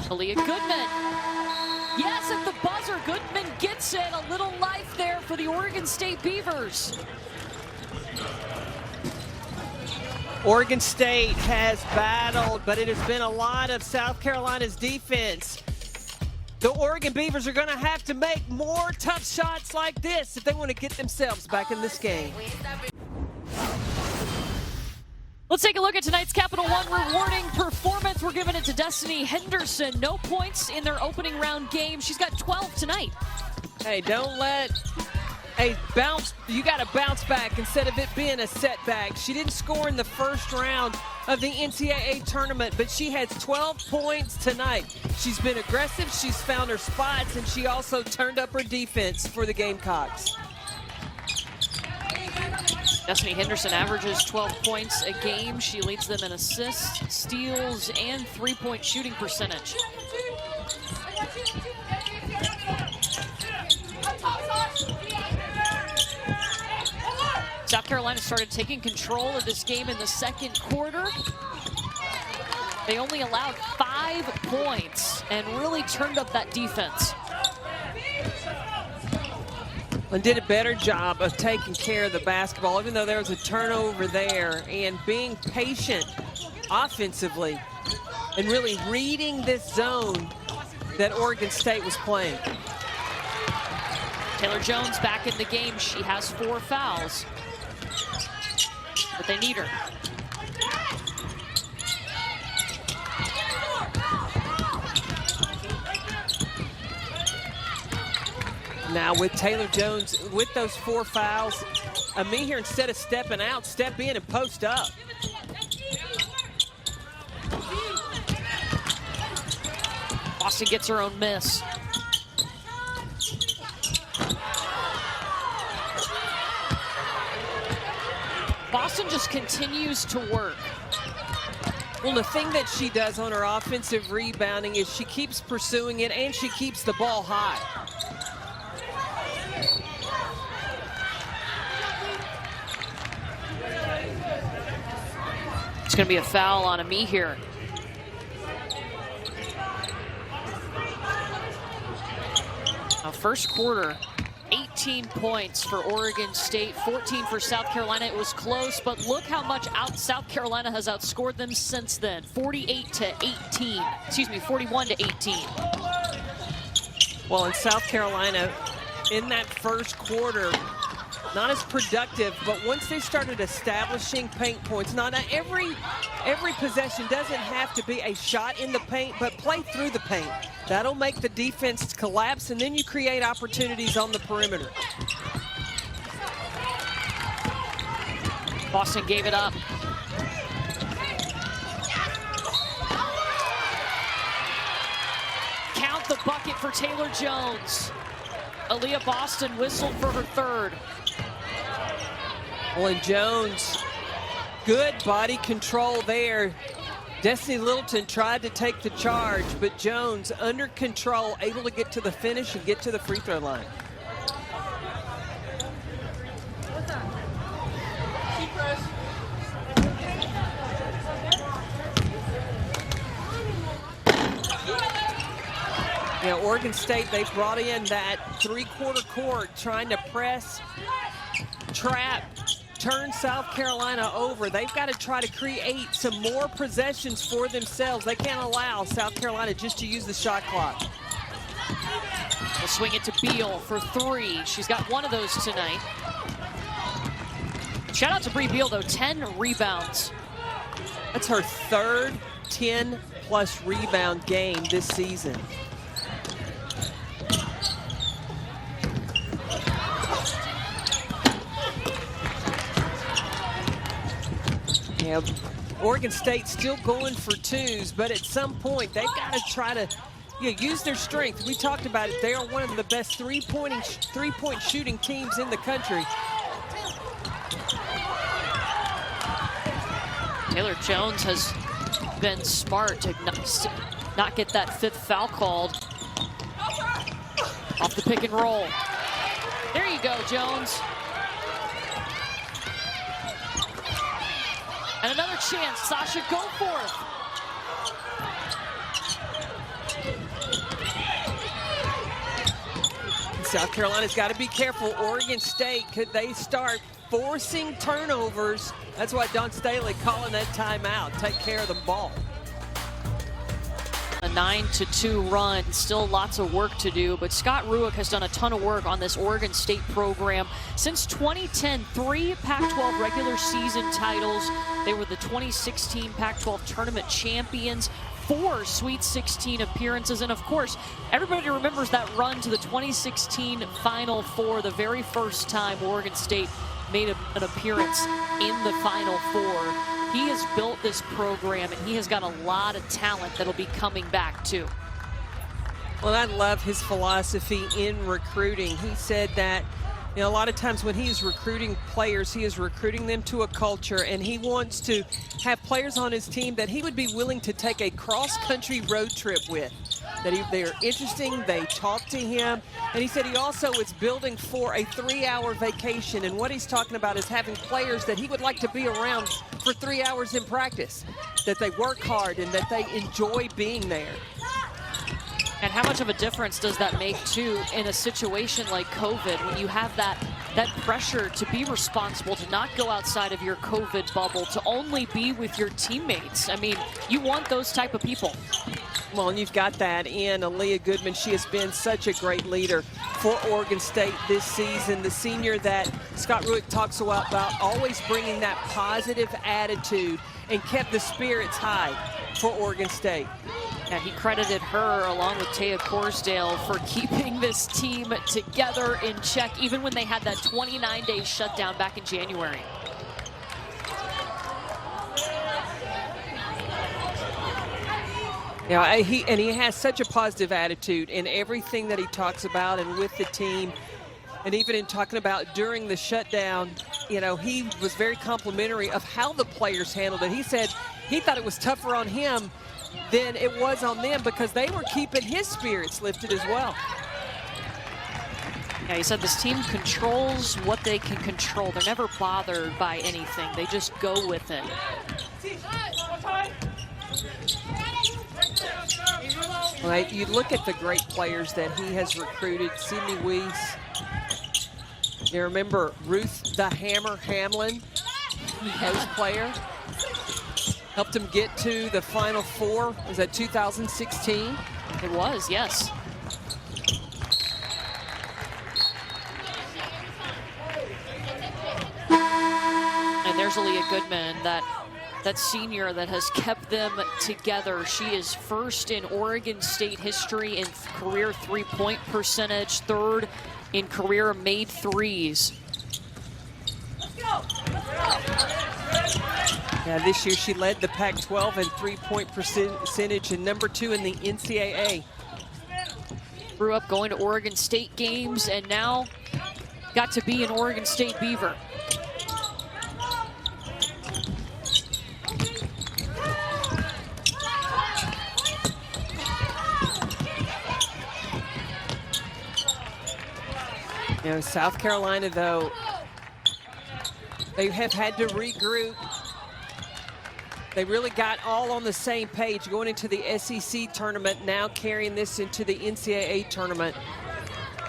Aaliyah Goodman. Yes, at the buzzer, Goodman gets it. A little life there for the Oregon State Beavers. Oregon State has battled, but it has been a lot of South Carolina's defense. The Oregon Beavers are going to have to make more tough shots like this if they want to get themselves back in this game. Let's take a look at tonight's Capital One rewarding performance. We're giving it to Destiny Henderson. No points in their opening round game. She's got 12 tonight. Hey, don't let a bounce. You got to bounce back instead of it being a setback. She didn't score in the first round of the NCAA tournament, but she has 12 points tonight. She's been aggressive. She's found her spots, and she also turned up her defense for the Gamecocks. Destiny Henderson averages 12 points a game. She leads them in assists, steals, and three-point shooting percentage. South Carolina started taking control of this game in the second quarter. They only allowed 5 points and really turned up that defense. And did a better job of taking care of the basketball, even though there was a turnover there, and being patient offensively and really reading this zone that Oregon State was playing. Taylor Jones back in the game. She has 4 fouls, but they need her. Now with Taylor Jones, with those 4 fouls, Amir, instead of stepping out, step in and post up. Boston gets her own miss. Boston just continues to work. Well, the thing that she does on her offensive rebounding is she keeps pursuing it and she keeps the ball high. It's going to be a foul on Ami here. Now, first quarter, 18 points for Oregon State, 14 for South Carolina. It was close, but look how much South Carolina has outscored them since then. 41 to 18. Well, in South Carolina, in that first quarter, not as productive, but once they started establishing paint points, not every possession doesn't have to be a shot in the paint, but play through the paint. That'll make the defense collapse, and then you create opportunities on the perimeter. Boston gave it up. Count the bucket for Taylor Jones. Aaliyah Boston whistled for her third. Well, and Jones, good body control there. Destiny Littleton tried to take the charge, but Jones, under control, able to get to the finish and get to the free throw line. Yeah, Oregon State, they brought in that three-quarter court, trying to press, trap, turn South Carolina over. They've got to try to create some more possessions for themselves. They can't allow South Carolina just to use the shot clock. We'll swing it to Beal for 3. She's got one of those tonight. Shout out to Bree Beal, though, 10 rebounds. That's her third 10-plus rebound game this season. Yeah, Oregon State still going for 2s, but at some point they've got to try to use their strength. We talked about it. They are one of the best three-point shooting teams in the country. Taylor Jones has been smart to not get that 5th foul called. Off the pick and roll. There you go, Jones. And another chance. Sasha Goforth. South Carolina's got to be careful. Oregon State, could they start forcing turnovers? That's why Don Staley calling that timeout. Take care of the ball. A 9-2 run, still lots of work to do, but Scott Rueck has done a ton of work on this Oregon State program. Since 2010, 3 Pac-12 regular season titles. They were the 2016 Pac-12 tournament champions, 4 Sweet 16 appearances, and of course, everybody remembers that run to the 2016 Final Four, the very first time Oregon State made an appearance in the Final Four. He has built this program, and he has got a lot of talent that'll be coming back, too. Well, I love his philosophy in recruiting. He said that, a lot of times when he is recruiting players, he is recruiting them to a culture, and he wants to have players on his team that he would be willing to take a cross-country road trip with. That they are interesting, they talk to him, and he said he also is building for a 3-hour vacation, and what he's talking about is having players that he would like to be around for 3 hours in practice, that they work hard and that they enjoy being there. And how much of a difference does that make, too, in a situation like COVID, when you have that pressure to be responsible, to not go outside of your COVID bubble, to only be with your teammates? I mean, you want those type of people. Well, and you've got that in Aaliyah Goodman. She has been such a great leader for Oregon State this season. The senior that Scott Rueck talks about always bringing that positive attitude and kept the spirits high for Oregon State. And he credited her, along with Taya Corsdale, for keeping this team together in check, even when they had that 29-day shutdown back in January. Yeah, he has such a positive attitude in everything that he talks about and with the team. And even in talking about during the shutdown, he was very complimentary of how the players handled it. He said he thought it was tougher on him than it was on them because they were keeping his spirits lifted as well. Yeah, he said this team controls what they can control. They're never bothered by anything. They just go with it. Right, you look at the great players that he has recruited. Sydney Weiss. You remember Ruth the Hammer Hamlin, post player. Helped him get to the Final Four. Was that 2016? It was, yes. And there's Aaliyah Goodman, that senior that has kept them together. She is first in Oregon State history in career three-point percentage, third in career made threes. Yeah, this year she led the Pac-12 in three-point percentage and number 2 in the NCAA. Grew up going to Oregon State games and now got to be an Oregon State Beaver. South Carolina, though, they have had to regroup. They really got all on the same page going into the SEC tournament, now carrying this into the NCAA tournament.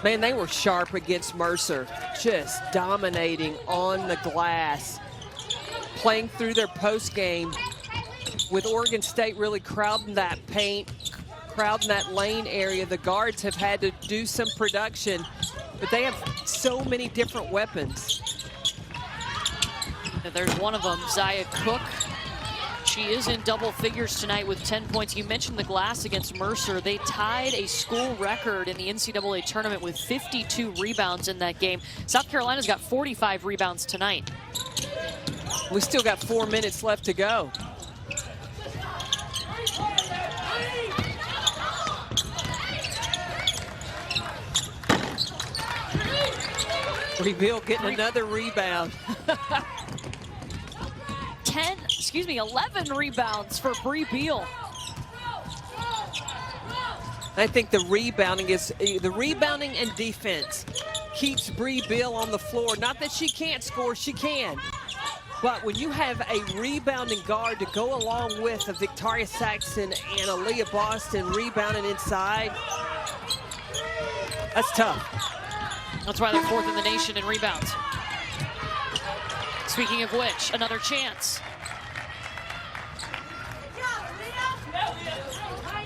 Man, they were sharp against Mercer, just dominating on the glass, playing through their post game with Oregon State really crowding that paint, crowding that lane area. The guards have had to do some production, but they have so many different weapons. There's one of them, Zaya Cook. She is in double figures tonight with 10 points. You mentioned the glass against Mercer. They tied a school record in the NCAA tournament with 52 rebounds in that game. South Carolina's got 45 rebounds tonight. We still got 4 minutes left to go. Reveal getting another rebound. 11 rebounds for Bree Beal. I think the rebounding and defense keeps Bree Beal on the floor. Not that she can't score, she can. But when you have a rebounding guard to go along with a Victoria Saxton and a Leah Boston rebounding inside, that's tough. That's why they're 4th in the nation in rebounds. Speaking of which, another chance.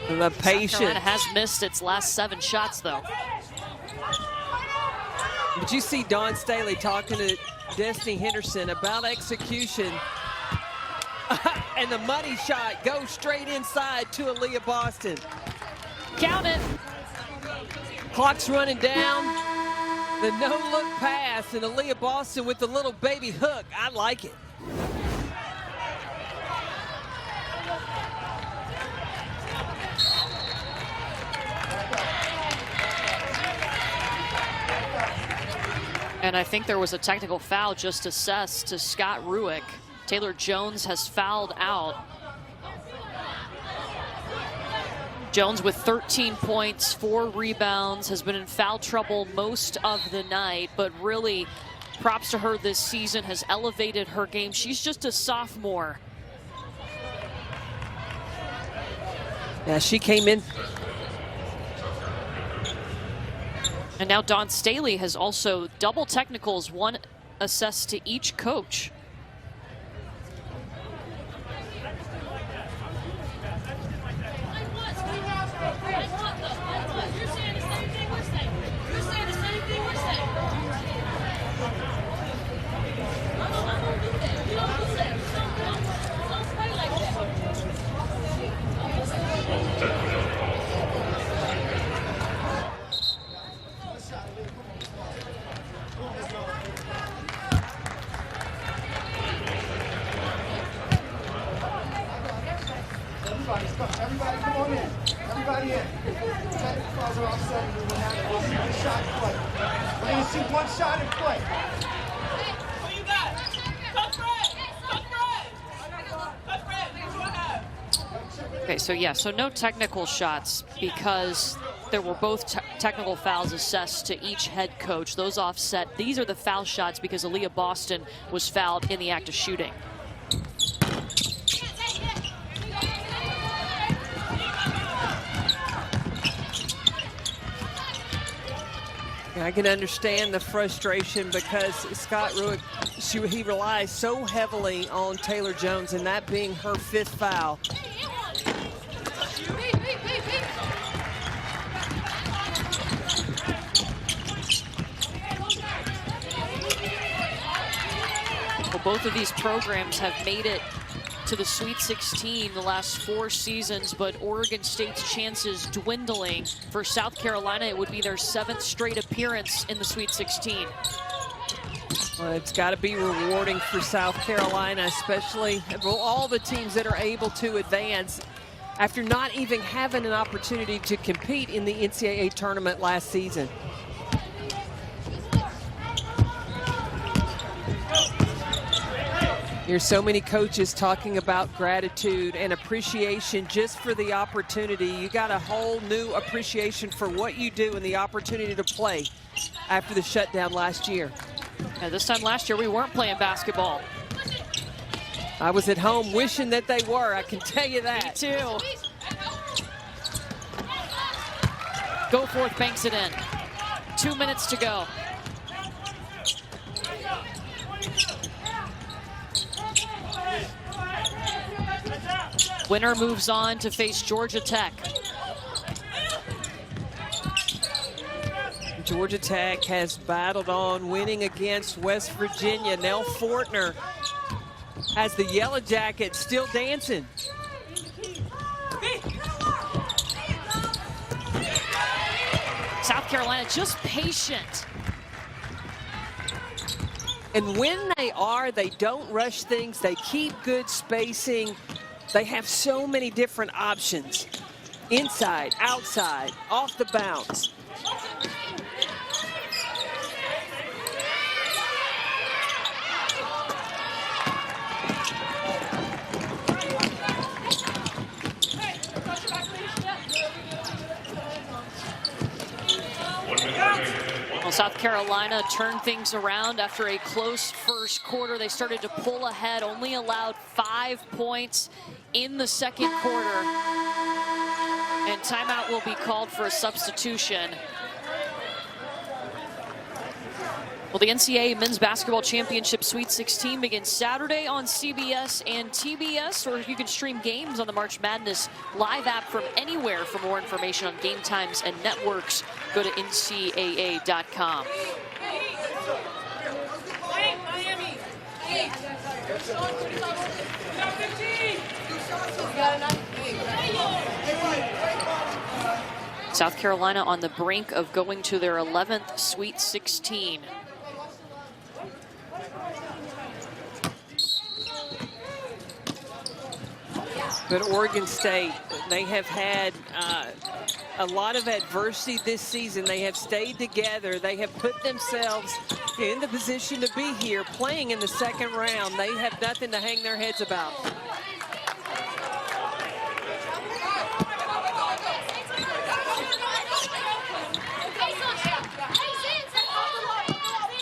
The patience. South Carolina has missed its last 7 shots, though. Did you see Dawn Staley talking to Destiny Henderson about execution? And the money shot goes straight inside to Aaliyah Boston. Count it. Clock's running down. The no-look pass, and Aaliyah Boston with the little baby hook. I like it. And I think there was a technical foul just assessed to Scott Ruick. Taylor Jones has fouled out. Jones with 13 points, 4 rebounds, has been in foul trouble most of the night, but really props to her this season, has elevated her game. She's just a sophomore. Yeah, she came in. And now Dawn Staley has also double technicals, 1 assessed to each coach. Everybody come on in. Everybody in. Technical fouls are offset. We will have one shot in play. We're going to see 1 shot in play. What you got? Touch red. Okay, so yeah, so no technical shots because there were both technical fouls assessed to each head coach. Those offset. These are the foul shots because Aaliyah Boston was fouled in the act of shooting. I can understand the frustration because Scott Ruick, he relies so heavily on Taylor Jones, and that being her 5th foul. Well, both of these programs have made it to the Sweet 16 the last 4 seasons, but Oregon State's chances dwindling. For South Carolina, it would be their 7th straight appearance in the Sweet 16. Well, it's got to be rewarding for South Carolina, especially all the teams that are able to advance after not even having an opportunity to compete in the NCAA tournament last season. There's so many coaches talking about gratitude and appreciation just for the opportunity. You got a whole new appreciation for what you do and the opportunity to play after the shutdown last year. This time last year, we weren't playing basketball. I was at home wishing that they were, I can tell you that. Me too. Goforth banks it in. 2 minutes to go. Winner moves on to face Georgia Tech. Georgia Tech has battled on, winning against West Virginia. Nell Fortner has the Yellow Jackets still dancing. South Carolina just patient. And when they don't rush things. They keep good spacing. They have so many different options. Inside, outside, off the bounce. Well, South Carolina turned things around after a close first quarter. They started to pull ahead, only allowed 5 points in the second quarter. And timeout will be called for a substitution. Well, the NCAA Men's Basketball Championship Sweet 16 begins Saturday on CBS and TBS, or you can stream games on the March Madness live app from anywhere. For more information on game times and networks, go to ncaa.com. South Carolina on the brink of going to their 11th Sweet 16. But Oregon State, they have had a lot of adversity this season. They have stayed together. They have put themselves in the position to be here, playing in the second round. They have nothing to hang their heads about.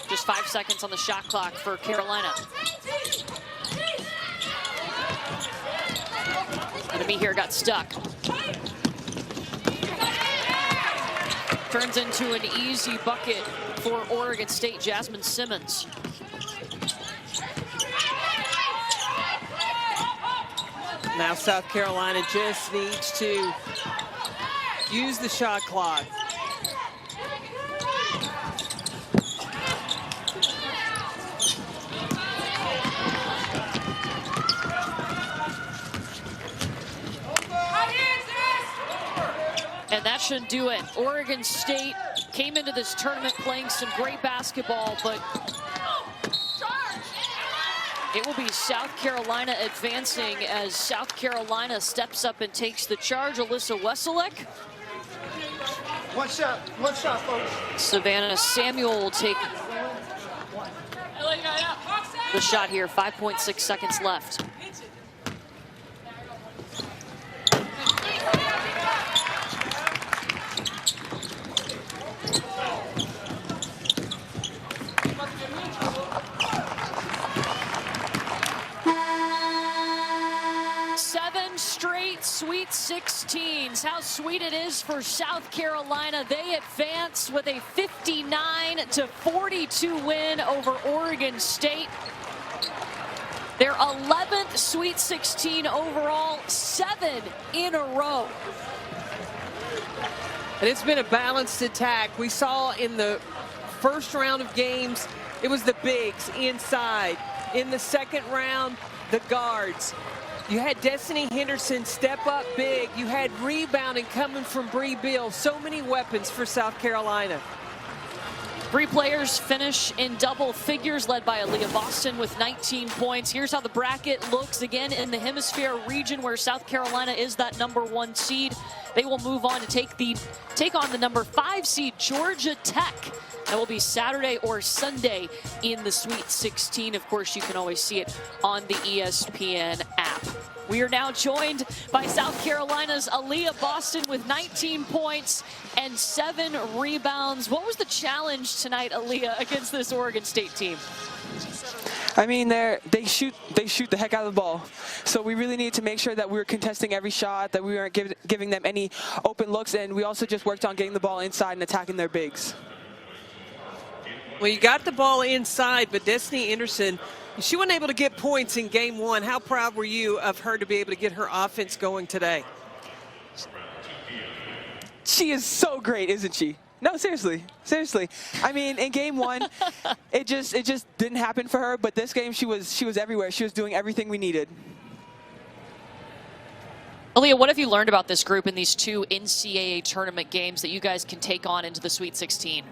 Just 5 seconds on the shot clock for Carolina. Enemy here got stuck. Turns into an easy bucket for Oregon State, Jasmine Simmons. Now South Carolina just needs to use the shot clock. And that should do it. Oregon State came into this tournament playing some great basketball, but it will be South Carolina advancing as South Carolina steps up and takes the charge. Alyssa Wesolek. One shot, folks. Savannah Samuel will take the shot here. 5.6 seconds left. Sweet 16s. How sweet it is for South Carolina. They advance with a 59-42 win over Oregon State. Their 11th Sweet 16 overall, 7 in a row. And it's been a balanced attack. We saw in the first round of games, it was the bigs inside. In the second round, the guards. You had Destiny Henderson step up big. You had rebounding coming from Bree Beal. So many weapons for South Carolina. 3 players finish in double figures, led by Aaliyah Boston with 19 points. Here's how the bracket looks again in the Hemisfair region, where South Carolina is that #1 seed. They will move on to take on the #5 seed, Georgia Tech. That will be Saturday or Sunday in the Sweet 16. Of course, you can always see it on the ESPN app. We are now joined by South Carolina's Aaliyah Boston with 19 points and 7 rebounds. What was the challenge tonight, Aaliyah, against this Oregon State team? I mean, they shoot the heck out of the ball. So we really need to make sure that we were contesting every shot, that we weren't giving them any open looks, and we also just worked on getting the ball inside and attacking their bigs. Well, you got the ball inside, but Destiny Anderson, she wasn't able to get points in game one. How proud were you of her to be able to get her offense going today? She is so great, isn't she? No, seriously. I mean, in game one, it just didn't happen for her. But this game, she was everywhere. She was doing everything we needed. Aaliyah, what have you learned about this group in these 2 NCAA tournament games that you guys can take on into the Sweet 16?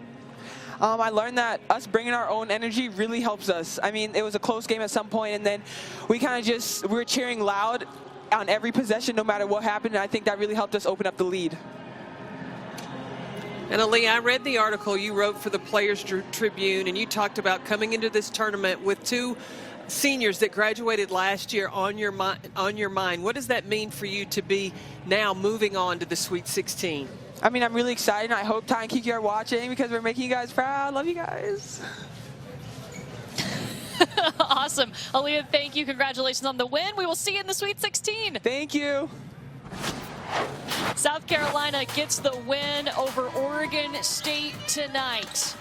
I learned that us bringing our own energy really helps us. I mean, it was a close game at some point, and then we were cheering loud on every possession, no matter what happened. And I think that really helped us open up the lead. And Aaliyah, I read the article you wrote for the Players Tribune, and you talked about coming into this tournament with 2 seniors that graduated last year on your mind. What does that mean for you to be now moving on to the Sweet 16? I mean, I'm really excited, and I hope Ty and Kiki are watching because we're making you guys proud. Love you guys. Awesome. Aaliyah, thank you. Congratulations on the win. We will see you in the Sweet 16. Thank you. South Carolina gets the win over Oregon State tonight.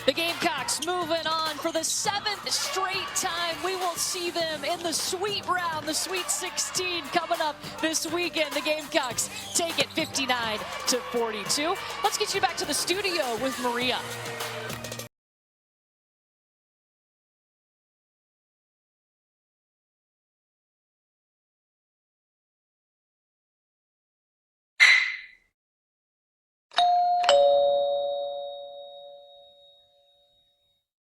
The Gamecocks moving on for the 7th straight time. We will see them in the sweet round, the Sweet 16 coming up this weekend. The Gamecocks take it 59-42. Let's get you back to the studio with Maria.